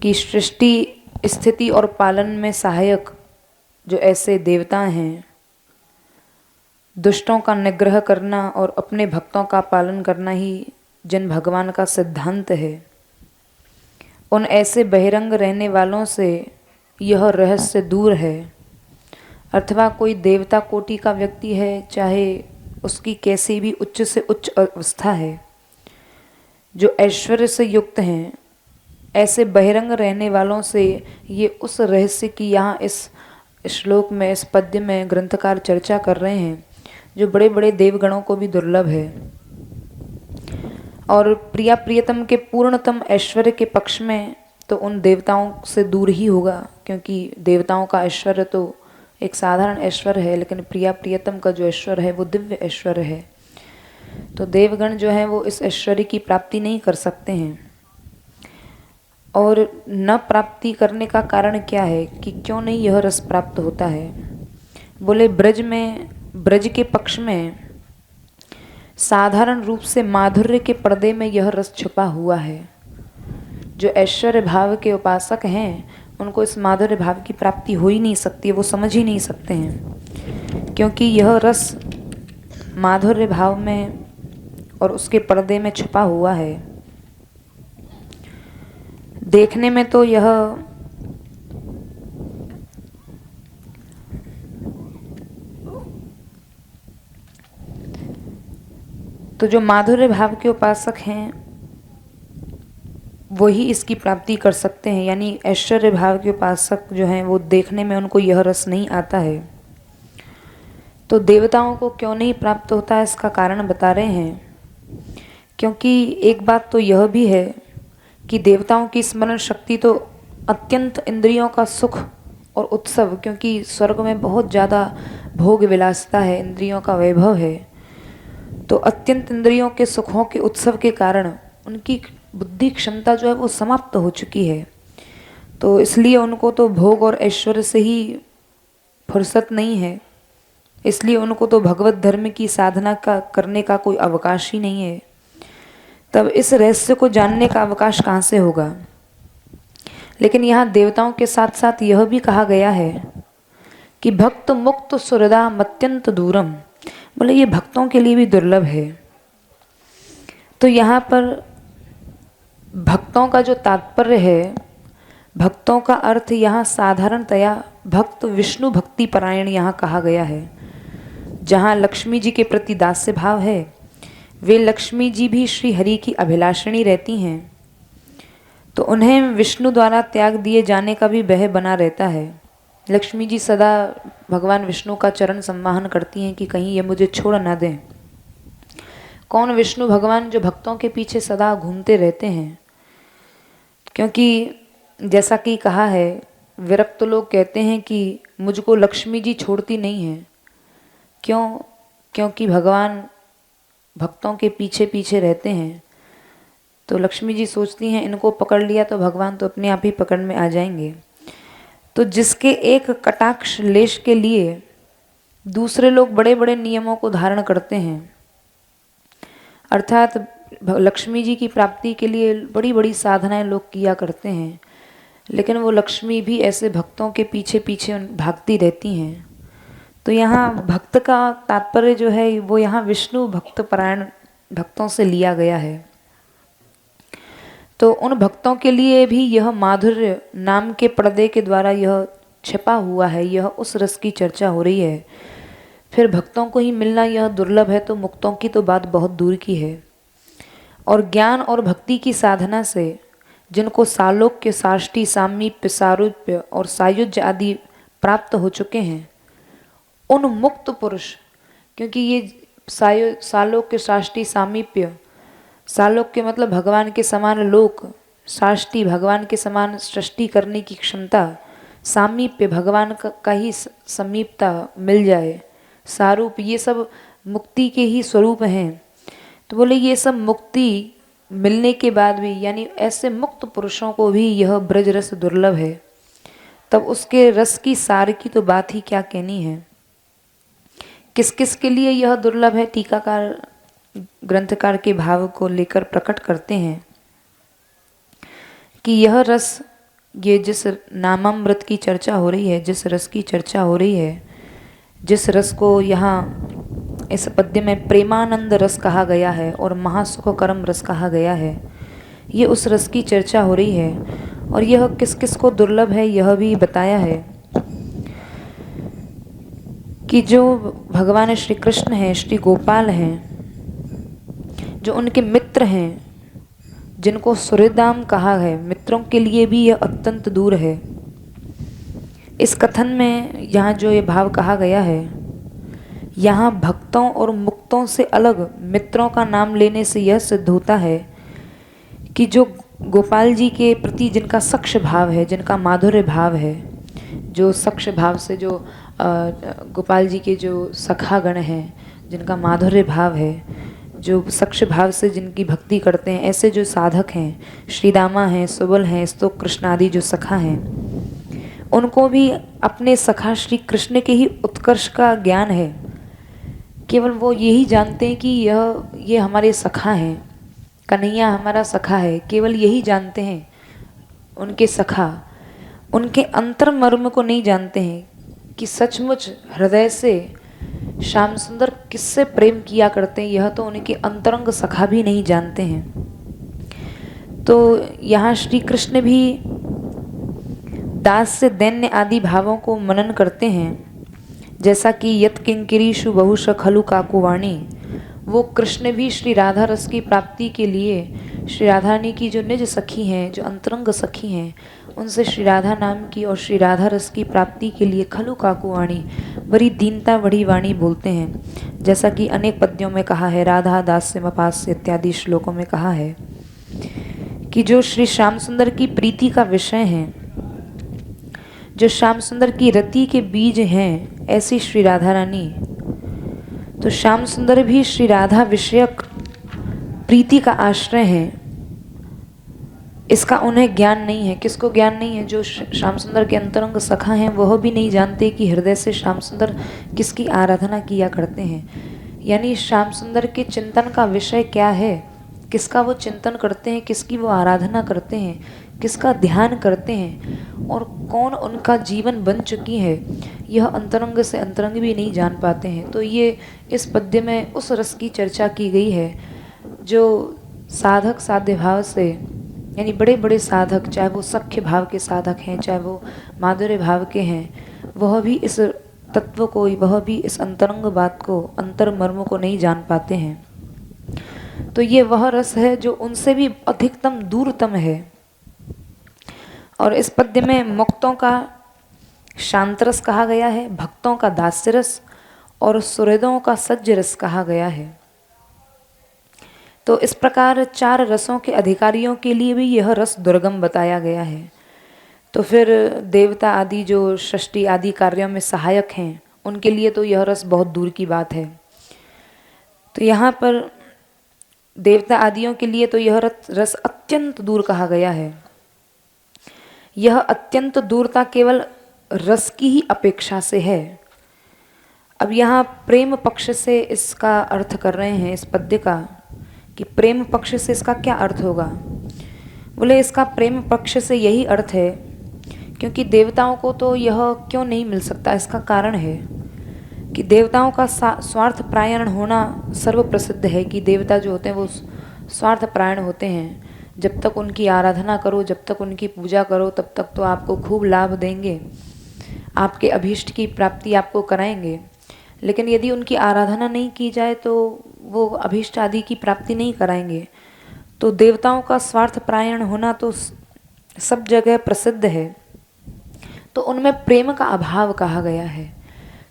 कि सृष्टि, स्थिति और पालन में सहायक जो ऐसे देवता हैं, दुष्टों का निग्रह करना और अपने भक्तों का पालन करना ही जिन भगवान का सिद्धांत है, उन ऐसे बहिरंग रहने वालों से यह रहस्य दूर है। अथवा कोई देवता कोटि का व्यक्ति है, चाहे उसकी कैसी भी उच्च से उच्च अवस्था है, जो ऐश्वर्य से युक्त हैं, ऐसे बहिरंग रहने वालों से ये उस रहस्य की यहाँ इस श्लोक में, इस पद्य में ग्रंथकार चर्चा कर रहे हैं, जो बड़े बड़े देवगणों को भी दुर्लभ है। और प्रिया प्रियतम के पूर्णतम ऐश्वर्य के पक्ष में तो उन देवताओं से दूर ही होगा, क्योंकि देवताओं का ऐश्वर्य तो एक साधारण ऐश्वर्य है, लेकिन प्रिया प्रियतम का जो ऐश्वर्य है वो दिव्य ऐश्वर्य है। तो देवगण जो है वो इस ऐश्वर्य की प्राप्ति नहीं कर सकते हैं। और न प्राप्ति करने का कारण क्या है कि क्यों नहीं यह रस प्राप्त होता है? बोले ब्रज के पक्ष में साधारण रूप से माधुर्य के पर्दे में यह रस छुपा हुआ है। जो ऐश्वर्य भाव के उपासक हैं उनको इस माधुर्य भाव की प्राप्ति हो ही नहीं सकती, वो समझ ही नहीं सकते हैं, क्योंकि यह रस माधुर्य भाव में और उसके पर्दे में छुपा हुआ है। देखने में तो यह तो जो माधुर्य भाव के उपासक हैं वही इसकी प्राप्ति कर सकते हैं, यानी ऐश्वर्य भाव के उपासक जो हैं वो देखने में उनको यह रस नहीं आता है। तो देवताओं को क्यों नहीं प्राप्त होता है, इसका कारण बता रहे हैं। क्योंकि एक बात तो यह भी है कि देवताओं की स्मरण शक्ति तो अत्यंत इंद्रियों का सुख और उत्सव, क्योंकि स्वर्ग में बहुत ज़्यादा भोग विलासता है, इंद्रियों का वैभव है, तो अत्यंत इंद्रियों के सुखों के उत्सव के कारण उनकी बुद्धि क्षमता जो है वो समाप्त हो चुकी है। तो इसलिए उनको तो भोग और ऐश्वर्य से ही फुर्सत नहीं है, इसलिए उनको तो भगवत धर्म की साधना का करने का कोई अवकाश ही नहीं है। तब इस रहस्य को जानने का अवकाश कहाँ से होगा? लेकिन यहाँ देवताओं के साथ साथ यह भी कहा गया है कि भक्त मुक्त सुहृदा मत्यंत दूरम, बोले ये भक्तों के लिए भी दुर्लभ है। तो यहाँ पर भक्तों का जो तात्पर्य है, भक्तों का अर्थ यहाँ साधारणतया भक्त विष्णु भक्ति परायण यहाँ कहा गया है। जहाँ लक्ष्मी जी के प्रति दास्य भाव है, वे लक्ष्मी जी भी श्री हरि की अभिलाषिणी रहती हैं, तो उन्हें विष्णु द्वारा त्याग दिए जाने का भी भय बना रहता है। लक्ष्मी जी सदा भगवान विष्णु का चरण सम्माहन करती हैं कि कहीं ये मुझे छोड़ ना दें। कौन? विष्णु भगवान, जो भक्तों के पीछे सदा घूमते रहते हैं। क्योंकि जैसा कि कहा है, विरक्त लोग कहते हैं कि मुझको लक्ष्मी जी छोड़ती नहीं है। क्यों? क्योंकि भगवान भक्तों के पीछे पीछे रहते हैं। तो लक्ष्मी जी सोचती हैं इनको पकड़ लिया तो भगवान तो अपने आप ही पकड़ में आ जाएंगे। तो जिसके एक कटाक्ष लेश के लिए दूसरे लोग बड़े बड़े नियमों को धारण करते हैं, अर्थात लक्ष्मी जी की प्राप्ति के लिए बड़ी बड़ी साधनाएं लोग किया करते हैं, लेकिन वो लक्ष्मी भी ऐसे भक्तों के पीछे पीछे भागती रहती हैं। तो यहाँ भक्त का तात्पर्य जो है वो यहाँ विष्णु भक्त परायण भक्तों से लिया गया है। तो उन भक्तों के लिए भी यह माधुर्य नाम के पर्दे के द्वारा यह छिपा हुआ है, यह उस रस की चर्चा हो रही है। फिर भक्तों को ही मिलना यह दुर्लभ है, तो मुक्तों की तो बात बहुत दूर की है। और ज्ञान और भक्ति की साधना से जिनको सालोक्य, साष्टी, सामीप्य, सारूप्य और सायुज्य आदि प्राप्त हो चुके हैं, उन मुक्त पुरुष, क्योंकि ये सालोक्य, साष्टी, सामीप्य, सालोक्य मतलब भगवान के समान लोक, साष्टी भगवान के समान सृष्टि करने की क्षमता, सामीप्य भगवान का ही समीपता मिल जाए, सारूप ये सब मुक्ति के ही स्वरूप हैं। तो बोले ये सब मुक्ति मिलने के बाद भी, यानी ऐसे मुक्त पुरुषों को भी यह ब्रज रस दुर्लभ है, तब उसके रस की सार की तो बात ही क्या कहनी है। किस किस के लिए यह दुर्लभ है, टीकाकार ग्रंथकार के भाव को लेकर प्रकट करते हैं कि यह रस, ये जिस नामामृत की चर्चा हो रही है, जिस रस की चर्चा हो रही है, जिस रस को यहाँ इस पद्य में प्रेमानंद रस कहा गया है और महासुखकरम रस कहा गया है, ये उस रस की चर्चा हो रही है। और यह किस किस को दुर्लभ है यह भी बताया है कि जो भगवान श्री कृष्ण हैं, श्री गोपाल हैं, जो उनके मित्र हैं, जिनको सुहृदाम कहा है, मित्रों के लिए भी यह अत्यंत दूर है। इस कथन में यहाँ जो ये भाव कहा गया है यहाँ भक्तों और मुक्तों से अलग मित्रों का नाम लेने से यह सिद्ध होता है कि जो गोपाल जी के प्रति जिनका सक्ष भाव है, जिनका माधुर्य भाव है, जो सक्ष भाव से जो गोपाल जी के जो सखागण हैं, जिनका माधुर्य भाव है, जो सक्ष भाव से जिनकी भक्ति करते हैं, ऐसे जो साधक हैं, श्रीदामा हैं, सुबल हैं, स्तोक कृष्ण आदि जो सखा हैं, उनको भी अपने सखा श्री कृष्ण के ही उत्कर्ष का ज्ञान है। केवल वो यही जानते हैं कि ये हमारे सखा हैं, कन्हैया हमारा सखा है, केवल यही जानते हैं उनके सखा। उनके अंतर मर्म को नहीं जानते हैं कि सचमुच हृदय से श्याम सुंदर किससे प्रेम किया करते हैं, यह तो उनके अंतरंग सखा भी नहीं जानते हैं। तो यहाँ श्री कृष्ण भी दास से दैन्य आदि भावों को मनन करते हैं, जैसा कि यत किंकिरीषु बहुश खलु काकुवाणी। वो कृष्ण भी श्री राधा रस की प्राप्ति के लिए श्री राधा रानी की जो निज सखी हैं, जो अंतरंग सखी हैं, उनसे श्री राधा नाम की और श्री राधा रस की प्राप्ति के लिए खलु काकुवाणी, बड़ी दीनता बड़ी वाणी बोलते हैं। जैसा कि अनेक पद्यों में कहा है, राधा दास्य मपास्य इत्यादि श्लोकों में कहा है कि जो श्री श्याम सुंदर की प्रीति का विषय हैं, जो श्याम सुंदर की रति के बीज हैं, ऐसी श्री राधा रानी, तो श्याम सुंदर भी श्री राधा विषयक प्रीति का आश्रय हैं। इसका उन्हें ज्ञान नहीं है। किसको ज्ञान नहीं है? जो श्याम सुंदर के अंतरंग सखा हैं, वह भी नहीं जानते कि हृदय से श्याम सुंदर किसकी आराधना किया करते हैं। यानी श्याम सुंदर के चिंतन का विषय क्या है, किसका वो चिंतन करते हैं, किसकी वो आराधना करते हैं, किसका ध्यान करते हैं और कौन उनका जीवन बन चुकी है, यह अंतरंग से अंतरंग भी नहीं जान पाते हैं। तो ये इस पद्य में उस रस की चर्चा की गई है जो साधक साध्य भाव से, यानी बड़े बड़े साधक, चाहे वो सख्य भाव के साधक हैं, चाहे वो माधुर्य भाव के हैं, वह भी इस तत्व को, वह भी इस अंतरंग बात को, अंतर मर्म को नहीं जान पाते हैं। तो ये वह रस है जो उनसे भी अधिकतम दूरतम है। और इस पद्य में मुक्तों का शांत रस कहा गया है, भक्तों का दास्य रस और सुहृदों का सज्ज रस कहा गया है। तो इस प्रकार चार रसों के अधिकारियों के लिए भी यह रस दुर्गम बताया गया है। तो फिर देवता आदि जो षष्ठी आदि कार्यों में सहायक हैं, उनके लिए तो यह रस बहुत दूर की बात है। तो यहाँ पर देवता आदियों के लिए तो यह रस अत्यंत दूर कहा गया है। यह अत्यंत दूरता केवल रस की ही अपेक्षा से है। अब यहाँ प्रेम पक्ष से इसका अर्थ कर रहे हैं इस पद्य का, कि प्रेम पक्ष से इसका क्या अर्थ होगा। बोले इसका प्रेम पक्ष से यही अर्थ है क्योंकि देवताओं को तो यह क्यों नहीं मिल सकता, इसका कारण है कि देवताओं का स्वार्थ परायण होना सर्व प्रसिद्ध है। कि देवता जो होते हैं वो स्वार्थ परायण होते हैं। जब तक उनकी आराधना करो, जब तक उनकी पूजा करो, तब तक तो आपको खूब लाभ देंगे, आपके अभीष्ट की प्राप्ति आपको कराएंगे। लेकिन यदि उनकी आराधना नहीं की जाए तो वो अभीष्ट आदि की प्राप्ति नहीं कराएंगे। तो देवताओं का स्वार्थ परायण होना तो सब जगह प्रसिद्ध है। तो उनमें प्रेम का अभाव कहा गया है।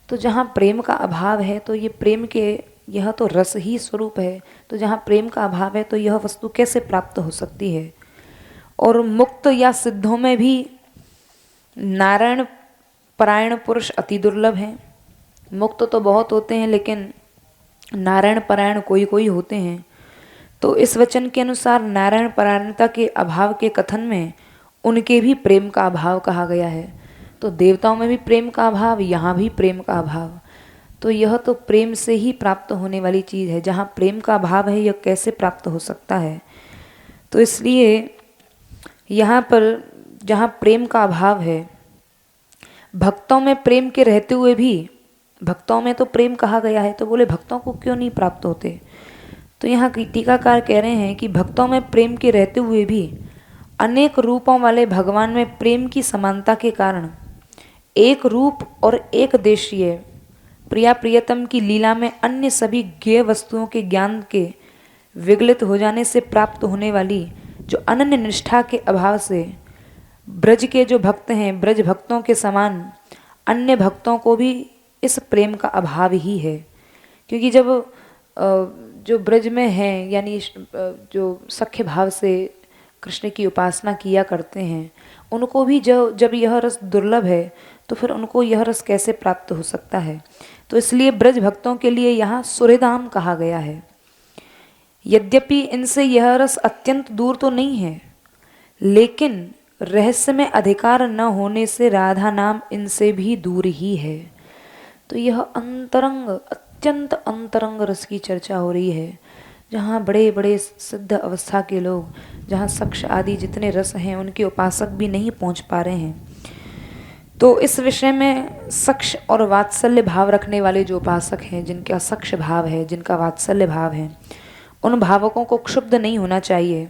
तो जहाँ प्रेम का अभाव है तो ये प्रेम के, यह तो रस ही स्वरूप है। तो जहाँ प्रेम का अभाव है तो यह वस्तु कैसे प्राप्त हो सकती है। और मुक्त या सिद्धों में भी नारायण परायण पुरुष अति दुर्लभ हैं। मुक्त तो बहुत होते हैं लेकिन नारायण परायण कोई कोई होते हैं। तो इस वचन के अनुसार नारायण परायणता के अभाव के कथन में उनके भी प्रेम का अभाव कहा गया है। तो देवताओं में भी प्रेम का अभाव, यहाँ भी प्रेम का अभाव। तो यह तो प्रेम से ही प्राप्त होने वाली चीज़ है। जहाँ प्रेम का अभाव है यह कैसे प्राप्त हो सकता है। तो इसलिए यहाँ पर जहाँ प्रेम का अभाव है, भक्तों में प्रेम के रहते हुए भी, भक्तों में तो प्रेम कहा गया है, तो बोले भक्तों को क्यों नहीं प्राप्त होते। तो यहाँ टीकाकार कह रहे हैं कि भक्तों में प्रेम के रहते हुए भी अनेक रूपों वाले भगवान में प्रेम की समानता के कारण एक रूप और एक देशीय प्रिया प्रियतम की लीला में अन्य सभी ज्ञेय वस्तुओं के ज्ञान के विगलित हो जाने से प्राप्त होने वाली जो अनन्य निष्ठा के अभाव से ब्रज के जो भक्त हैं, ब्रज भक्तों के समान अन्य भक्तों को भी इस प्रेम का अभाव ही है। क्योंकि जब जो ब्रज में हैं, यानी जो सख्य भाव से कृष्ण की उपासना किया करते हैं, उनको भी जब यह रस दुर्लभ है तो फिर उनको यह रस कैसे प्राप्त हो सकता है। तो इसलिए ब्रज भक्तों के लिए यहाँ सुहृदाम कहा गया है। यद्यपि इनसे यह रस अत्यंत दूर तो नहीं है, लेकिन रहस्य में अधिकार न होने से राधा नाम इनसे भी दूर ही है। तो यह अंतरंग, अत्यंत अंतरंग रस की चर्चा हो रही है, जहाँ बड़े बड़े सिद्ध अवस्था के लोग, जहाँ सक्ष आदि जितने रस हैं उनके उपासक भी नहीं पहुँच पा रहे हैं। तो इस विषय में सक्ष और वात्सल्य भाव रखने वाले जो उपासक हैं, जिनका सक्ष भाव है, जिनका वात्सल्य भाव है, उन भावकों को क्षुब्ध नहीं होना चाहिए।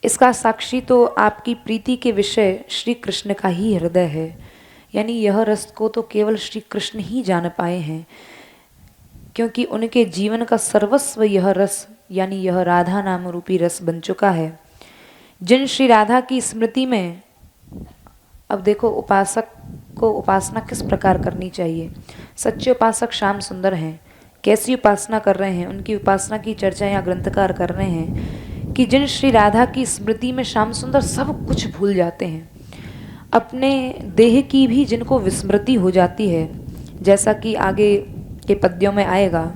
इसका साक्षी तो आपकी प्रीति के विषय श्री कृष्ण का ही हृदय है। यानी यह रस को तो केवल श्री कृष्ण ही जान पाए हैं, क्योंकि उनके जीवन का सर्वस्व यह रस यानी यह राधा नाम रूपी रस बन चुका है। जिन श्री राधा की स्मृति में, अब देखो उपासक को उपासना किस प्रकार करनी चाहिए। सच्चे उपासक श्याम सुंदर हैं, कैसी उपासना कर रहे हैं, उनकी उपासना की चर्चा यहाँ ग्रंथकार कर रहे हैं कि जिन श्री राधा की स्मृति में श्याम सुंदर सब कुछ भूल जाते हैं, अपने देह की भी जिनको विस्मृति हो जाती है, जैसा कि आगे के पद्यों में आएगा।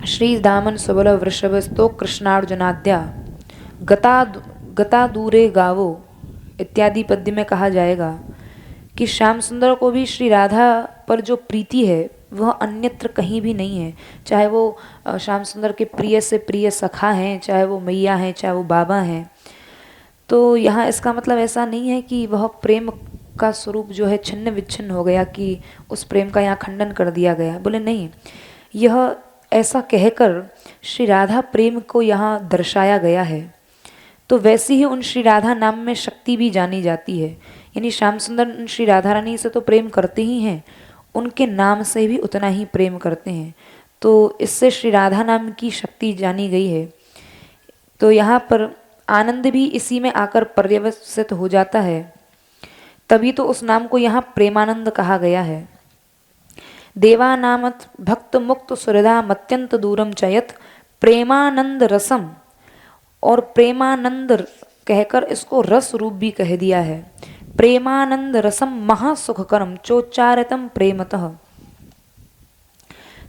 श्री दामन सुबल वृषभस्तो कृष्णार्जुनाद्या गता दूरे गावो इत्यादि पद्य में कहा जाएगा कि श्याम सुंदर को भी श्री राधा पर जो प्रीति है वह अन्यत्र कहीं भी नहीं है। चाहे वो श्याम सुंदर के प्रिय से प्रिय सखा हैं, चाहे वो मैया हैं, चाहे वो बाबा हैं। तो यहाँ इसका मतलब ऐसा नहीं है कि वह प्रेम का स्वरूप जो है छिन्न विच्छिन्न हो गया, कि उस प्रेम का यहाँ खंडन कर दिया गया। बोले नहीं, यह ऐसा कहकर श्री राधा प्रेम को यहाँ दर्शाया गया है। तो वैसी ही उन श्री राधा नाम में शक्ति भी जानी जाती है। यानी श्याम सुंदर श्री राधा रानी से तो प्रेम करते ही हैं, उनके नाम से भी उतना ही प्रेम करते हैं। तो इससे श्री राधा नाम की शक्ति जानी गई है। तो यहाँ पर आनंद भी इसी में आकर पर्यवसित हो जाता है, तभी तो उस नाम को यहाँ प्रेमानंद कहा गया है। देवानामत भक्त मुक्त सुहृदा मत्यंत दूरम चयत प्रेमानंद रसम, और प्रेमानंद कहकर इसको रस रूप भी कह दिया है। प्रेमानंद रसम महासुखकरम चोच्चारितम प्रेमतः,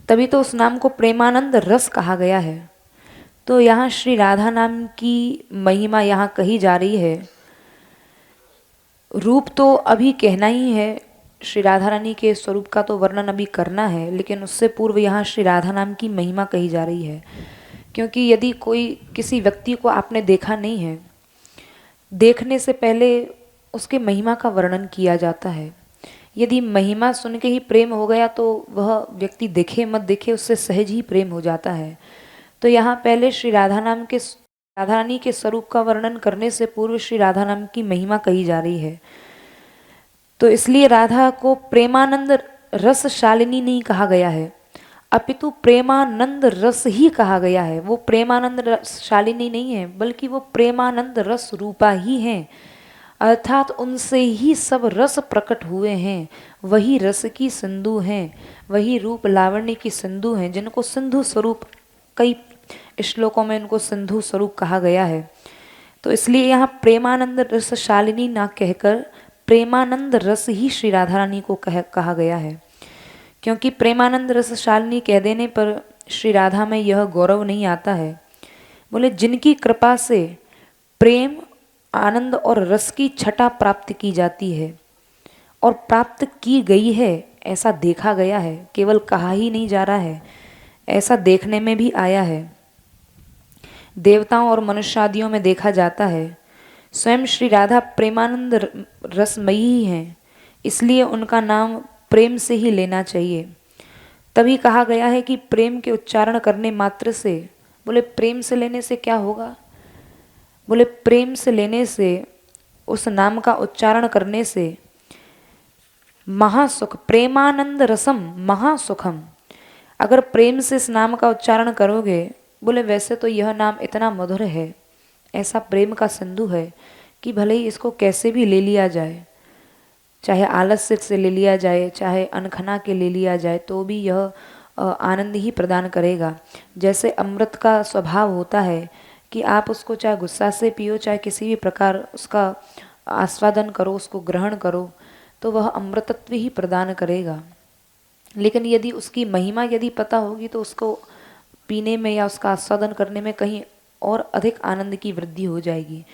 तभी तो उस नाम को प्रेमानंद रस कहा गया है। तो यहाँ श्री राधा नाम की महिमा यहाँ कही जा रही है। रूप तो अभी कहना ही है, श्री राधा रानी के स्वरूप का तो वर्णन अभी करना है, लेकिन उससे पूर्व यहाँ श्री राधा नाम की महिमा कही जा रही है। क्योंकि यदि कोई किसी व्यक्ति को आपने देखा नहीं है, देखने से पहले उसके महिमा का वर्णन किया जाता है। यदि महिमा सुन के ही प्रेम हो गया तो वह व्यक्ति दिखे मत दिखे, उससे सहज ही प्रेम हो जाता है। तो यहाँ पहले श्री राधा रानी के स्वरूप का वर्णन करने से पूर्व श्री राधा नाम की महिमा कही जा रही है। तो इसलिए राधा को प्रेमानंद रस शालिनी नहीं कहा गया है, अपितु प्रेमानंद रस ही कहा गया है। वो प्रेमानंद रस शालिनी नहीं है, बल्कि वो प्रेमानंद रस रूपा ही है। अर्थात उनसे ही सब रस प्रकट हुए हैं, वही रस की सिंधु हैं, वही रूप लावण्य की सिंधु हैं, जिनको सिंधु स्वरूप, कई श्लोकों में इनको सिंधु स्वरूप कहा गया है। तो इसलिए यहाँ प्रेमानंद रस शालिनी ना कहकर प्रेमानंद रस ही श्री राधा रानी को कहा गया है। क्योंकि प्रेमानंद रस शालिनी कह देने पर श्री राधा में यह गौरव नहीं आता है। बोले जिनकी कृपा से प्रेम, आनंद और रस की छटा प्राप्त की जाती है और प्राप्त की गई है, ऐसा देखा गया है, केवल कहा ही नहीं जा रहा है, ऐसा देखने में भी आया है। देवताओं और मनुष्यादियों में देखा जाता है। स्वयं श्री राधा प्रेमानंद रसमयी ही हैं, इसलिए उनका नाम प्रेम से ही लेना चाहिए। तभी कहा गया है कि प्रेम के उच्चारण करने मात्र से, बोले प्रेम से लेने से क्या होगा? बोले प्रेम से लेने से, उस नाम का उच्चारण करने से महासुख, प्रेमानंद रसम महासुखम। अगर प्रेम से इस नाम का उच्चारण करोगे, बोले वैसे तो यह नाम इतना मधुर है, ऐसा प्रेम का सिंधु है कि भले ही इसको कैसे भी ले लिया जाए, चाहे आलस्य से ले लिया जाए, चाहे अनखना के ले लिया जाए, तो भी यह आनंद ही प्रदान करेगा। जैसे अमृत का स्वभाव होता है कि आप उसको चाहे गुस्सा से पियो, चाहे किसी भी प्रकार उसका आस्वादन करो, उसको ग्रहण करो, तो वह अमृतत्व ही प्रदान करेगा। लेकिन यदि उसकी महिमा यदि पता होगी तो उसको पीने में या उसका आस्वादन करने में कहीं और अधिक आनंद की वृद्धि हो जाएगी।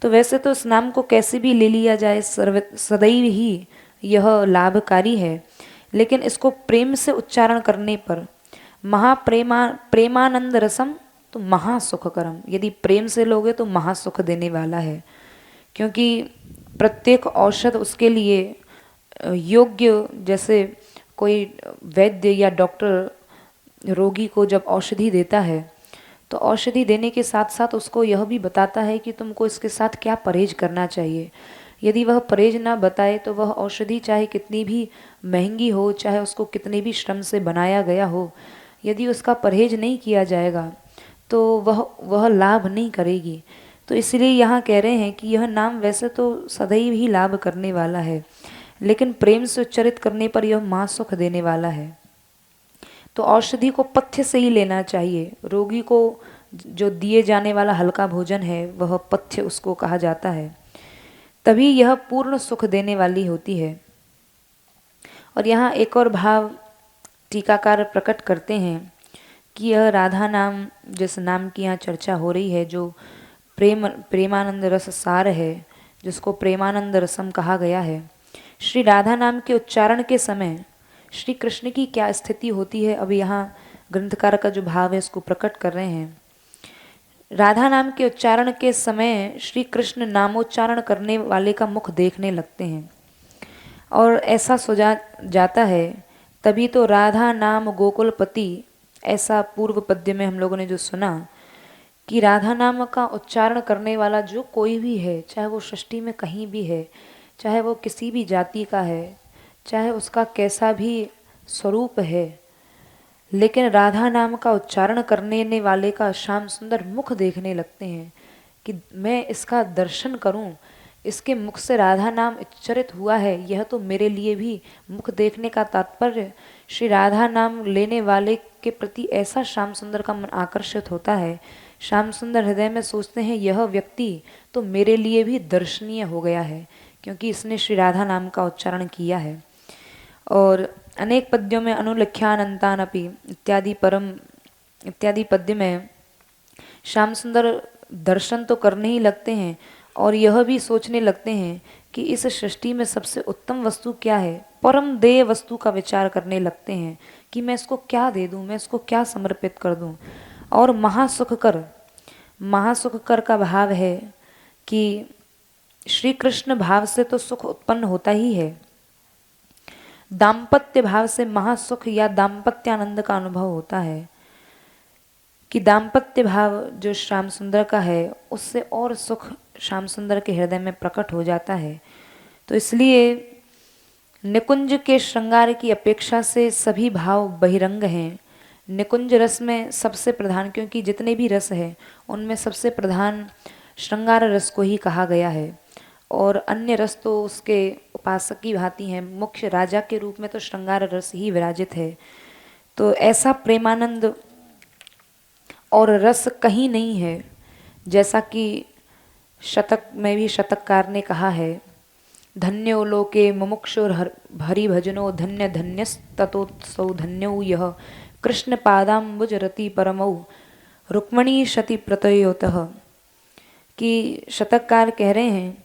तो वैसे तो इस नाम को कैसे भी ले लिया जाए, सदैव ही यह लाभकारी है, लेकिन इसको प्रेम से उच्चारण करने पर प्रेमानंद रसम तो महासुखकरम, यदि प्रेम से लोगे तो महासुख देने वाला है। क्योंकि प्रत्येक औषध उसके लिए योग्य, जैसे कोई वैद्य या डॉक्टर रोगी को जब औषधि देता है तो औषधि देने के साथ साथ उसको यह भी बताता है कि तुमको इसके साथ क्या परहेज करना चाहिए। यदि वह परहेज ना बताए तो वह औषधि चाहे कितनी भी महंगी हो, चाहे उसको कितने भी श्रम से बनाया गया हो, यदि उसका परहेज नहीं किया जाएगा तो वह लाभ नहीं करेगी। तो इसलिए यहाँ कह रहे हैं कि यह नाम वैसे तो सदैव ही लाभ करने वाला है, लेकिन प्रेम से उच्चरित करने पर यह महासुख देने वाला है। तो औषधि को पथ्य से ही लेना चाहिए। रोगी को जो दिए जाने वाला हल्का भोजन है वह पथ्य उसको कहा जाता है, तभी यह पूर्ण सुख देने वाली होती है। और यहाँ एक और भाव टीकाकार प्रकट करते हैं कि यह राधा नाम, जिस नाम की यहाँ चर्चा हो रही है, जो प्रेमानंद रस सार है, जिसको प्रेमानंद रसम कहा गया है, श्री राधा नाम के उच्चारण के समय श्री कृष्ण की क्या स्थिति होती है, अब यहाँ ग्रंथकार का जो भाव है उसको प्रकट कर रहे हैं। राधा नाम के उच्चारण के समय श्री कृष्ण नामोच्चारण करने वाले का मुख देखने लगते हैं और ऐसा सोचा जाता है, तभी तो राधा नाम गोकुलपति, ऐसा पूर्व पद्य में हम लोगों ने जो सुना कि राधा नाम का उच्चारण करने वाला जो कोई भी है, चाहे वो सृष्टि में कहीं भी है, चाहे वो किसी भी जाति का है, चाहे उसका कैसा भी स्वरूप है, लेकिन राधा नाम का उच्चारण करने वाले का श्याम सुंदर मुख देखने लगते हैं कि मैं इसका दर्शन करूं, इसके मुख से राधा नाम उच्चरित हुआ है, यह तो मेरे लिए भी मुख देखने का तात्पर्य श्री राधा नाम लेने वाले के प्रति ऐसा श्याम सुंदर का मन आकर्षित होता है। श्याम सुंदर हृदय में सोचते हैं यह व्यक्ति तो मेरे लिए भी दर्शनीय हो गया है, क्योंकि इसने श्री राधा नाम का उच्चारण किया है। और अनेक पद्यों में अनुलख्यानंतानपि इत्यादि पद्य में श्याम सुंदर दर्शन तो करने ही लगते हैं और यह भी सोचने लगते हैं कि इस सृष्टि में सबसे उत्तम वस्तु क्या है, परम देय वस्तु का विचार करने लगते हैं कि मैं इसको क्या दे दूं, मैं इसको क्या समर्पित कर दूं। और महासुख कर का भाव है कि श्री कृष्ण भाव से तो सुख उत्पन्न होता ही है, दाम्पत्य भाव से महासुख या दाम्पत्यानंद का अनुभव होता है कि दाम्पत्य भाव जो श्याम सुंदर का है उससे और सुख श्याम सुंदर के हृदय में प्रकट हो जाता है। तो इसलिए निकुंज के श्रृंगार की अपेक्षा से सभी भाव बहिरंग हैं। निकुंज रस में सबसे प्रधान, क्योंकि जितने भी रस है उनमें सबसे प्रधान श्रृंगार रस को ही कहा गया है, और अन्य रस तो उसके उपासक की भांति हैं। मुख्य राजा के रूप में तो श्रृंगार रस ही विराजित है। तो ऐसा प्रेमानंद और रस कहीं नहीं है, जैसा कि शतक में भी शतककार ने कहा है, धन्यो लोके मुमुक्षुर हरि भजनो धन्य धन्यस्ततोत्सव धन्यो यः कृष्ण पादाम्बुज रति परमौ रुक्मणी शति प्रतयोतः। कि शतककार कह रहे हैं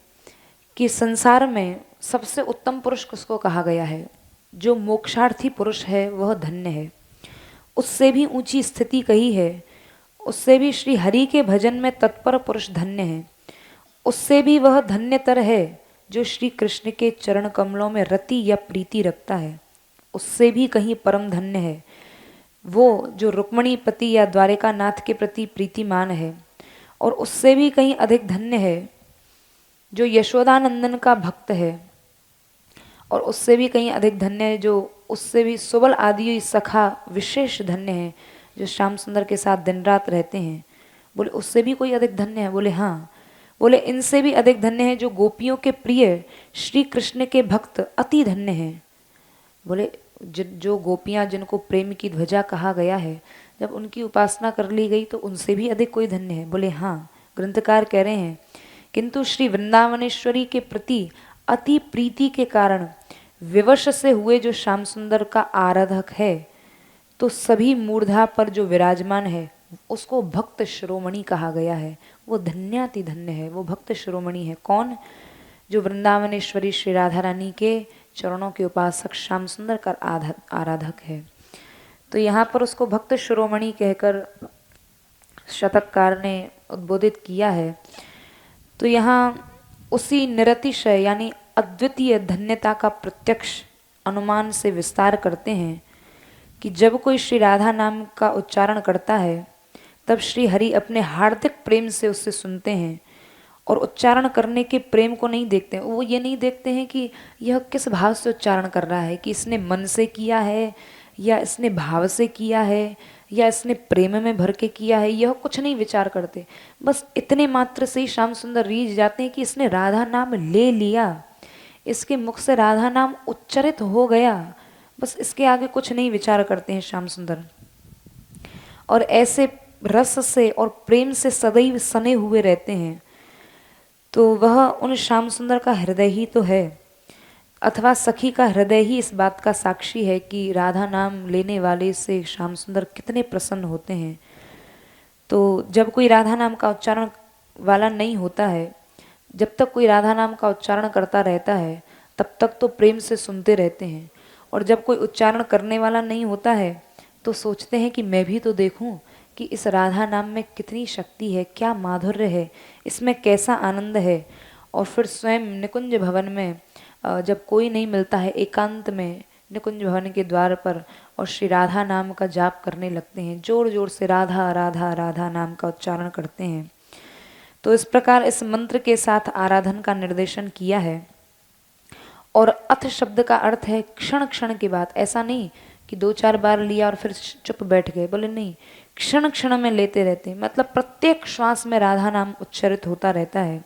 कि संसार में सबसे उत्तम पुरुष किसको कहा गया है, जो मोक्षार्थी पुरुष है वह धन्य है। उससे भी ऊंची स्थिति कही है, उससे भी श्री हरि के भजन में तत्पर पुरुष धन्य है। उससे भी वह धन्यतर है जो श्री कृष्ण के चरण कमलों में रति या प्रीति रखता है। उससे भी कहीं परम धन्य है वो जो रुक्मणी पति या द्वारिका नाथ के प्रति प्रीतिमान है। और उससे भी कहीं अधिक धन्य है जो यशोदानंदन का भक्त है। और उससे भी कहीं अधिक धन्य है जो उससे भी सुबल आदि सखा विशेष धन्य है, जो श्याम सुंदर के साथ दिन रात रहते हैं। बोले उससे भी कोई अधिक धन्य है? बोले हाँ, बोले इनसे भी अधिक धन्य है जो गोपियों के प्रिय श्री कृष्ण के भक्त अति धन्य हैं। बोले जो गोपियां जिनको प्रेम की ध्वजा कहा गया है, जब उनकी उपासना कर ली गई तो उनसे भी अधिक कोई धन्य है। बोले हाँ, ग्रंथकार कह रहे हैं किंतु श्री वृंदावनेश्वरी के प्रति अति प्रीति के कारण विवश से हुए जो श्याम सुंदर का आराधक है, तो सभी मूर्धा पर जो विराजमान है उसको भक्त शिरोमणि कहा गया है। वो धन्याति धन्य है, वो भक्त शिरोमणि है। कौन? जो वृंदावनेश्वरी श्री राधा रानी के चरणों के उपासक श्याम सुंदर का आराधक है। तो यहाँ पर उसको भक्त शिरोमणि कहकर शतककार ने उद्बोधित किया है। तो यहाँ उसी निरतिशय यानी अद्वितीय धन्यता का प्रत्यक्ष अनुमान से विस्तार करते हैं कि जब कोई श्री राधा नाम का उच्चारण करता है तब श्री हरि अपने हार्दिक प्रेम से उससे सुनते हैं और उच्चारण करने के प्रेम को नहीं देखते हैं। वो ये नहीं देखते हैं कि यह किस भाव से उच्चारण कर रहा है, कि इसने मन से किया है या इसने भाव से किया है या इसने प्रेम में भर के किया है, यह कुछ नहीं विचार करते। बस इतने मात्र से ही श्याम सुंदर रीझ जाते हैं कि इसने राधा नाम ले लिया, इसके मुख से राधा नाम उच्चरित हो गया, बस इसके आगे कुछ नहीं विचार करते हैं श्याम सुंदर। और ऐसे रस से और प्रेम से सदैव सने हुए रहते हैं। तो वह उन श्याम सुंदर का हृदय ही तो है, अथवा सखी का हृदय ही इस बात का साक्षी है कि राधा नाम लेने वाले से श्याम सुंदर कितने प्रसन्न होते हैं। तो जब कोई राधा नाम का उच्चारण वाला नहीं होता है, जब तक कोई राधा नाम का उच्चारण करता रहता है तब तक तो प्रेम से सुनते रहते हैं, और जब कोई उच्चारण करने वाला नहीं होता है तो सोचते हैं कि मैं भी तो देखूं कि इस राधा नाम में कितनी शक्ति है, क्या माधुर्य है, इसमें कैसा आनंद है। और फिर स्वयं निकुंज भवन में जब कोई नहीं मिलता है, एकांत में निकुंज भवन के द्वार पर और श्री राधा नाम का जाप करने लगते हैं, जोर जोर से राधा राधा राधा नाम का उच्चारण करते हैं। तो इस प्रकार इस मंत्र के साथ आराधन का निर्देशन किया है। और अथ शब्द का अर्थ है क्षण क्षण की बात। ऐसा नहीं कि 2-4 बार लिया और फिर चुप बैठ गए, बोले नहीं, क्षण क्षण में लेते रहते हैं, मतलब प्रत्येक श्वास में राधा नाम उच्चरित होता रहता है।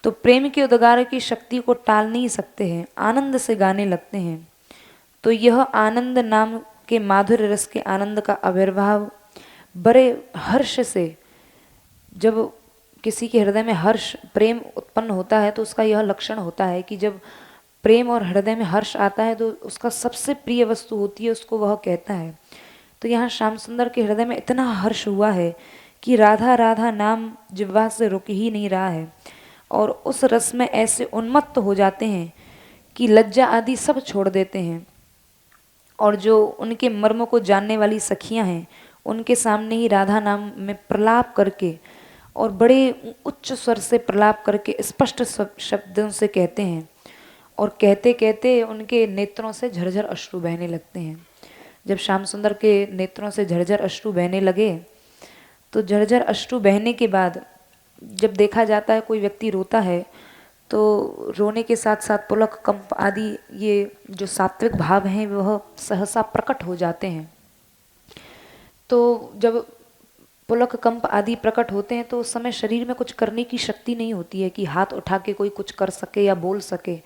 तो प्रेम के उद्गार की शक्ति को टाल नहीं सकते हैं, आनंद से गाने लगते हैं। तो यह आनंद नाम के माधुर्य रस के आनंद का आविर्भाव बड़े हर्ष से, जब किसी के हृदय में हर्ष प्रेम उत्पन्न होता है तो उसका यह लक्षण होता है कि जब प्रेम और हृदय में हर्ष आता है तो उसका सबसे प्रिय वस्तु होती है, उसको वह कहता है। तो यहाँ श्याम सुंदर के हृदय में इतना हर्ष हुआ है कि राधा राधा नाम जिह्वा से रुक ही नहीं रहा है, और उस रस में ऐसे उन्मत्त हो जाते हैं कि लज्जा आदि सब छोड़ देते हैं। और जो उनके मर्म को जानने वाली सखियां हैं उनके सामने ही राधा नाम में प्रलाप करके और बड़े उच्च स्वर से प्रलाप करके स्पष्ट शब्दों से कहते हैं, और कहते कहते उनके नेत्रों से झरझर अश्रु बहने लगते हैं। जब श्याम सुंदर के नेत्रों से झरझर अश्रु बहने लगे तो झरझर अश्रु बहने के बाद जब देखा जाता है कोई व्यक्ति रोता है तो रोने के साथ साथ पुलक कंप आदि ये जो सात्विक भाव हैं वह सहसा प्रकट हो जाते हैं। तो जब पुलक कंप आदि प्रकट होते हैं तो उस समय शरीर में कुछ करने की शक्ति नहीं होती है कि हाथ उठा के कोई कुछ कर सके या बोल सके।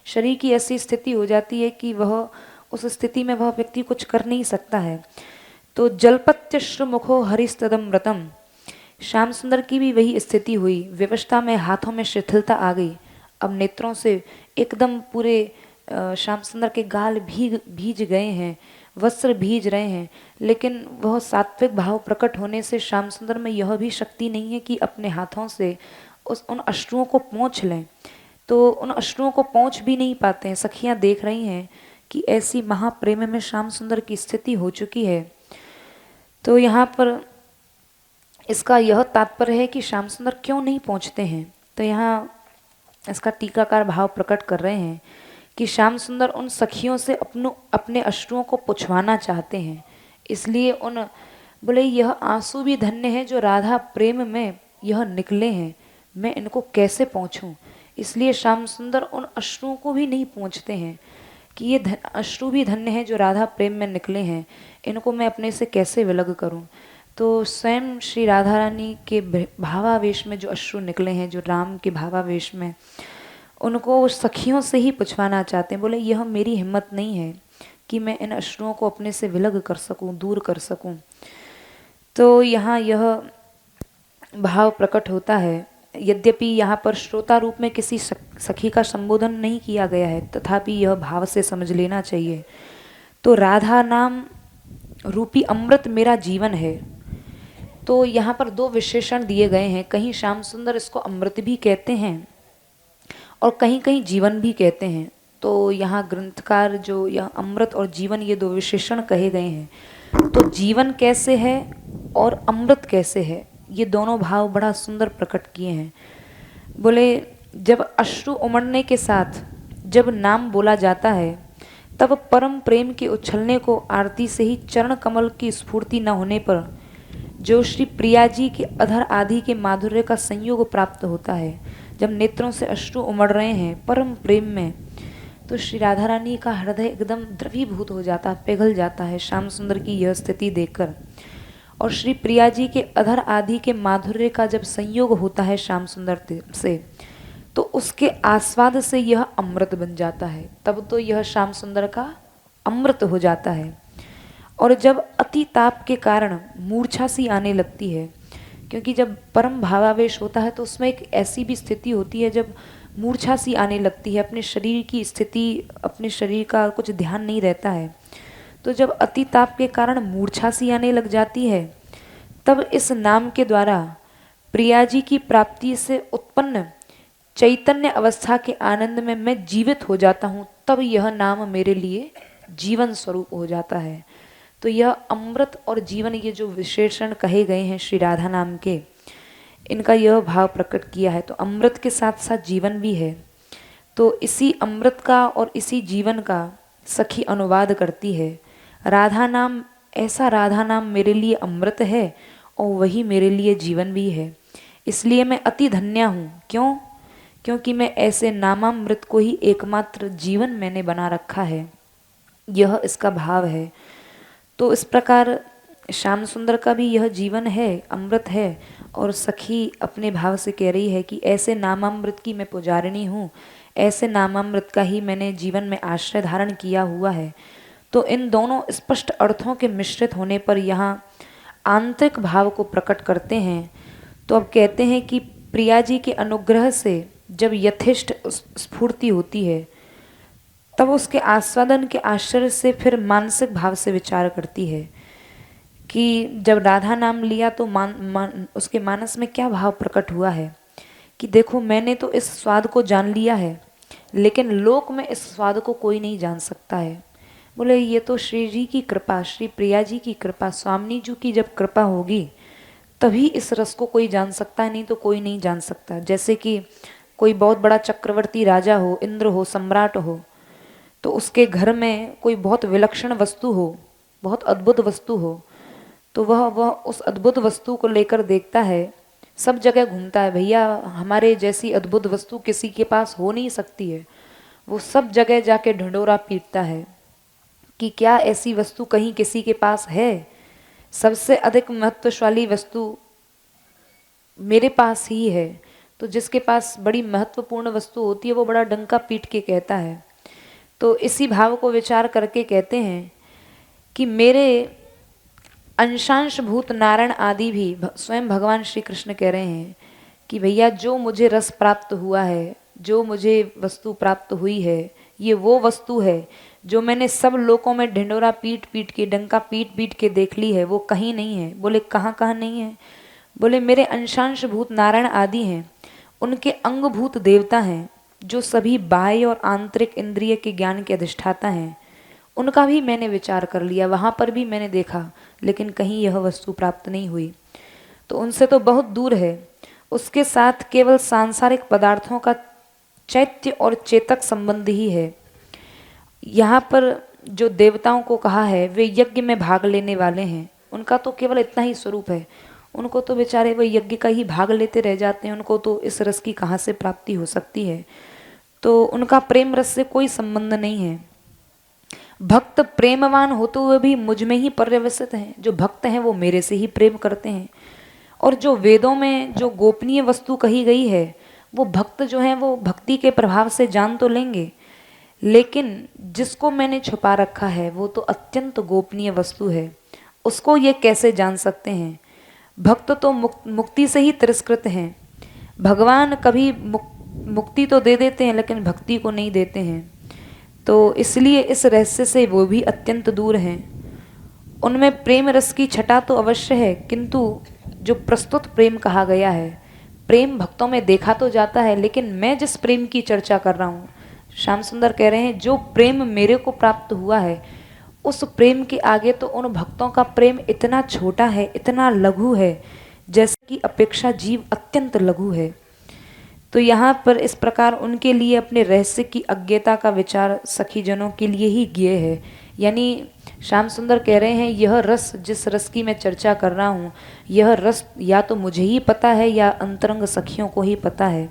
शरीर की ऐसी स्थिति हो जाती है कि वह उस स्थिति में वह व्यक्ति कुछ कर नहीं सकता है। तो जलपत्य श्रुमुखो हरिस्तदम व्रतम, श्याम सुंदर की भी वही स्थिति हुई। विवशता में हाथों में शिथिलता आ गई। अब नेत्रों से एकदम पूरे श्याम सुंदर के गाल भीज गए हैं, वस्त्र भीज रहे हैं, लेकिन वह सात्विक भाव प्रकट होने से श्याम सुंदर में यह भी शक्ति नहीं है कि अपने हाथों से उन अश्रुओं को पोंछ लें। तो उन अश्रुओं को पोंछ भी नहीं पाते हैं। सखियां देख रही हैं कि ऐसी महाप्रेम में श्याम सुंदर की स्थिति हो चुकी है। तो यहाँ पर इसका यह तात्पर्य है कि श्याम सुंदर क्यों नहीं पहुँचते हैं। तो यहाँ इसका टीकाकार भाव प्रकट कर रहे हैं कि श्याम सुंदर उन सखियों से अपने अश्रुओं को पुछवाना चाहते हैं, इसलिए उन बोले यह आंसू भी धन्य है जो राधा प्रेम में यह निकले हैं, मैं इनको कैसे पहुँचूं। इसलिए श्याम सुंदर उन अश्रुओं को भी नहीं पहुँचते हैं कि ये अश्रु भी धन्य है जो राधा प्रेम में निकले हैं, इनको मैं अपने से कैसे विलग करूं। तो स्वयं श्री राधा रानी के भावावेश में जो अश्रु निकले हैं, जो राम के भावावेश में, उनको सखियों से ही पुछवाना चाहते हैं। बोले यह मेरी हिम्मत नहीं है कि मैं इन अश्रुओं को अपने से विलग कर सकूं, दूर कर सकूं। तो यहाँ यह भाव प्रकट होता है। यद्यपि यहाँ पर श्रोता रूप में किसी सखी का संबोधन नहीं किया गया है, तथापि यह भाव से समझ लेना चाहिए। तो राधा नाम रूपी अमृत मेरा जीवन है। तो यहाँ पर दो विशेषण दिए गए हैं, कहीं श्याम सुंदर इसको अमृत भी कहते हैं और कहीं कहीं जीवन भी कहते हैं। तो यहाँ ग्रंथकार जो यह अमृत और जीवन ये दो विशेषण कहे गए हैं। तो जीवन कैसे है और अमृत कैसे है, ये दोनों भाव बड़ा सुंदर प्रकट किए हैं। बोले जब अश्रु उमड़ने के साथ जब नाम बोला जाता है, तब परम प्रेम के उछलने को आरती से ही चरण कमल की स्फूर्ति न होने पर जो श्री प्रिया जी के अधर आदि के माधुर्य का संयोग प्राप्त होता है, जब नेत्रों से अश्रु उमड़ रहे हैं परम प्रेम में, तो श्री राधा रानी का हृदय एकदम द्रवीभूत हो जाता है, पिघल जाता है श्याम सुंदर की यह स्थिति देखकर। और श्री प्रिया जी के अधर आदि के माधुर्य का जब संयोग होता है श्याम सुंदर से, तो उसके आस्वाद से यह अमृत बन जाता है। तब तो यह श्याम सुंदर का अमृत हो जाता है। और जब अति ताप के कारण मूर्छा सी आने लगती है, क्योंकि जब परम भावावेश होता है तो उसमें एक ऐसी भी स्थिति होती है जब मूर्छा सी आने लगती है, अपने शरीर की स्थिति, अपने शरीर का कुछ ध्यान नहीं रहता है। तो जब अति ताप के कारण मूर्छा सी आने लग जाती है, तब इस नाम के द्वारा प्रिया जी की प्राप्ति से उत्पन्न चैतन्य अवस्था के आनंद में मैं जीवित हो जाता हूँ। तब यह नाम मेरे लिए जीवन स्वरूप हो जाता है। तो यह अमृत और जीवन, ये जो विशेषण कहे गए हैं श्री राधा नाम के, इनका यह भाव प्रकट किया है। तो अमृत के साथ साथ जीवन भी है। तो इसी अमृत का और इसी जीवन का सखी अनुवाद करती है। राधा नाम, ऐसा राधा नाम मेरे लिए अमृत है और वही मेरे लिए जीवन भी है। इसलिए मैं अति धन्या हूँ। क्यों? क्योंकि मैं ऐसे नामामृत को ही एकमात्र जीवन मैंने बना रखा है। यह इसका भाव है। तो इस प्रकार श्याम सुंदर का भी यह जीवन है, अमृत है। और सखी अपने भाव से कह रही है कि ऐसे नामामृत की मैं पुजारिणी हूँ, ऐसे नामामृत का ही मैंने जीवन में आश्रय धारण किया हुआ है। तो इन दोनों स्पष्ट अर्थों के मिश्रित होने पर यहाँ आंतरिक भाव को प्रकट करते हैं। तो अब कहते हैं कि प्रिया जी के अनुग्रह से जब यथेष्ट स्फूर्ति होती है, तब उसके आस्वादन के आश्चर्य से फिर मानसिक भाव से विचार करती है कि जब राधा नाम लिया तो उसके मानस में क्या भाव प्रकट हुआ है कि देखो मैंने तो इस स्वाद को जान लिया है, लेकिन लोक में इस स्वाद को कोई नहीं जान सकता है। बोले ये तो श्री जी की कृपा, श्री प्रिया जी की कृपा, स्वामिनी जी की जब कृपा होगी तभी इस रस को कोई जान सकता है, नहीं तो कोई नहीं जान सकता। जैसे कि कोई बहुत बड़ा चक्रवर्ती राजा हो, इंद्र हो, सम्राट हो, तो उसके घर में कोई बहुत विलक्षण वस्तु हो, बहुत अद्भुत वस्तु हो, तो वह उस अद्भुत वस्तु को लेकर देखता है, सब जगह घूमता है, भैया हमारे जैसी अद्भुत वस्तु किसी के पास हो नहीं सकती है। वो सब जगह जाके ढंढोरा पीटता है कि क्या ऐसी वस्तु कहीं किसी के पास है। सबसे अधिक महत्वशाली वस्तु मेरे पास ही है। तो जिसके पास बड़ी महत्वपूर्ण वस्तु होती है वो बड़ा डंका पीट के कहता है। तो इसी भाव को विचार करके कहते हैं कि मेरे अंशांश भूत नारायण आदि भी, स्वयं भगवान श्री कृष्ण कह रहे हैं कि भैया जो मुझे रस प्राप्त हुआ है, जो मुझे वस्तु प्राप्त हुई है, ये वो वस्तु है जो मैंने सब लोकों में ढिंडोरा पीट पीट के, डंका पीट पीट के देख ली है, वो कहीं नहीं है। बोले कहाँ कहाँ नहीं है? बोले मेरे अंशांश भूत नारायण आदि हैं, उनके अंगभूत देवता हैं जो सभी बाह्य और आंतरिक इंद्रिय के ज्ञान के अधिष्ठाता हैं, उनका भी मैंने विचार कर लिया, वहाँ पर भी मैंने देखा, लेकिन कहीं यह वस्तु प्राप्त नहीं हुई। तो उनसे तो बहुत दूर है। उसके साथ केवल सांसारिक पदार्थों का चैत्य और चेतक संबंध ही है। यहाँ पर जो देवताओं को कहा है वे यज्ञ में भाग लेने वाले हैं, उनका तो केवल इतना ही स्वरूप है। उनको तो बेचारे वो यज्ञ का ही भाग लेते रह जाते हैं, उनको तो इस रस की कहाँ से प्राप्ति हो सकती है। तो उनका प्रेम रस से कोई संबंध नहीं है। भक्त प्रेमवान होते हुए भी मुझ में ही पर्यवसित हैं। जो भक्त हैं वो मेरे से ही प्रेम करते हैं। और जो वेदों में जो गोपनीय वस्तु कही गई है वो भक्त जो हैं वो भक्ति के प्रभाव से जान तो लेंगे, लेकिन जिसको मैंने छुपा रखा है वो तो अत्यंत गोपनीय वस्तु है, उसको ये कैसे जान सकते हैं। भक्त तो मुक्ति से ही तिरस्कृत हैं। भगवान कभी मुक्ति तो दे देते हैं लेकिन भक्ति को नहीं देते हैं, तो इसलिए इस रहस्य से वो भी अत्यंत दूर हैं। उनमें प्रेम रस की छटा तो अवश्य है, किंतु जो प्रस्तुत प्रेम कहा गया है, प्रेम भक्तों में देखा तो जाता है, लेकिन मैं जिस प्रेम की चर्चा कर रहा हूँ, श्याम सुंदर कह रहे हैं जो प्रेम मेरे को प्राप्त हुआ है उस प्रेम के आगे तो उन भक्तों का प्रेम इतना छोटा है, इतना लघु है, जैसे कि अपेक्षा जीव अत्यंत लघु है। तो यहाँ पर इस प्रकार उनके लिए अपने रहस्य की अज्ञता का विचार सखीजनों के लिए ही किए है। यानी श्याम सुंदर कह रहे हैं यह रस, जिस रस की मैं चर्चा कर रहा हूँ, यह रस या तो मुझे ही पता है या अंतरंग सखियों को ही पता है।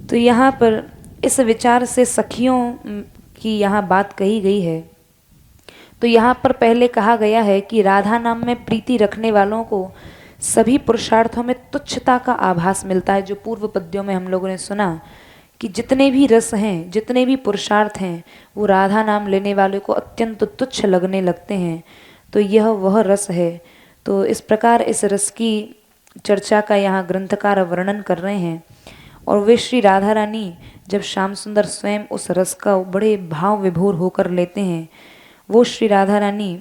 तो यहाँ पर इस विचार से सखियों की यहाँ बात कही गई है। तो यहाँ पर पहले कहा गया है कि राधा नाम में प्रीति रखने वालों को सभी पुरुषार्थों में तुच्छता का आभास मिलता है। जो पूर्व पद्यों में हम लोगों ने सुना कि जितने भी रस हैं, जितने भी पुरुषार्थ हैं, वो राधा नाम लेने वाले को अत्यंत तुच्छ लगने लगते हैं। तो यह वह रस है। तो इस प्रकार इस रस की चर्चा का यहाँ ग्रंथकार वर्णन कर रहे हैं। और वे श्री राधा रानी जब श्याम सुंदर स्वयं उस रस का बड़े भाव विभोर होकर लेते हैं, वो श्री राधा रानी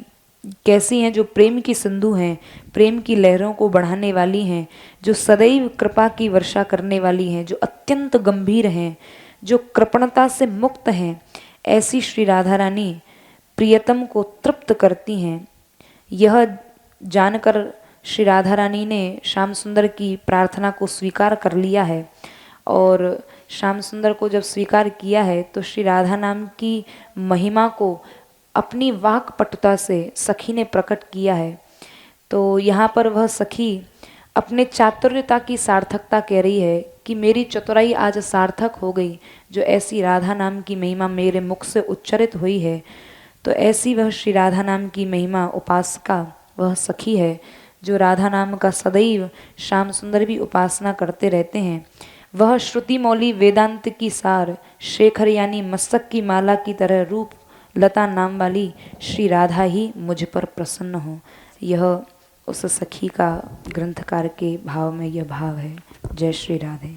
कैसी हैं, जो प्रेम की सिंधु हैं, प्रेम की लहरों को बढ़ाने वाली हैं, जो सदैव कृपा की वर्षा करने वाली हैं, जो अत्यंत गंभीर हैं, जो कृपणता से मुक्त हैं, ऐसी श्री राधा रानी प्रियतम को तृप्त करती हैं। यह जानकर श्री राधा रानी ने श्याम सुंदर की प्रार्थना को स्वीकार कर लिया है। और श्याम सुंदर को जब स्वीकार किया है तो श्री राधा नाम की महिमा को अपनी वाक्पटुता से सखी ने प्रकट किया है। तो यहाँ पर वह सखी अपने चातुर्यता की सार्थकता कह रही है कि मेरी चतुराई आज सार्थक हो गई, जो ऐसी राधा नाम की महिमा मेरे मुख से उच्चरित हुई है। तो ऐसी वह श्री राधा नाम की महिमा उपासका वह सखी है, जो राधा नाम का सदैव श्याम सुंदर भी उपासना करते रहते हैं। वह श्रुति मौली वेदांत की सार शेखर यानी मस्तक की माला की तरह रूप लता नाम वाली श्री राधा ही मुझ पर प्रसन्न हो। यह उस सखी का ग्रंथकार के भाव में यह भाव है। जय श्री राधे।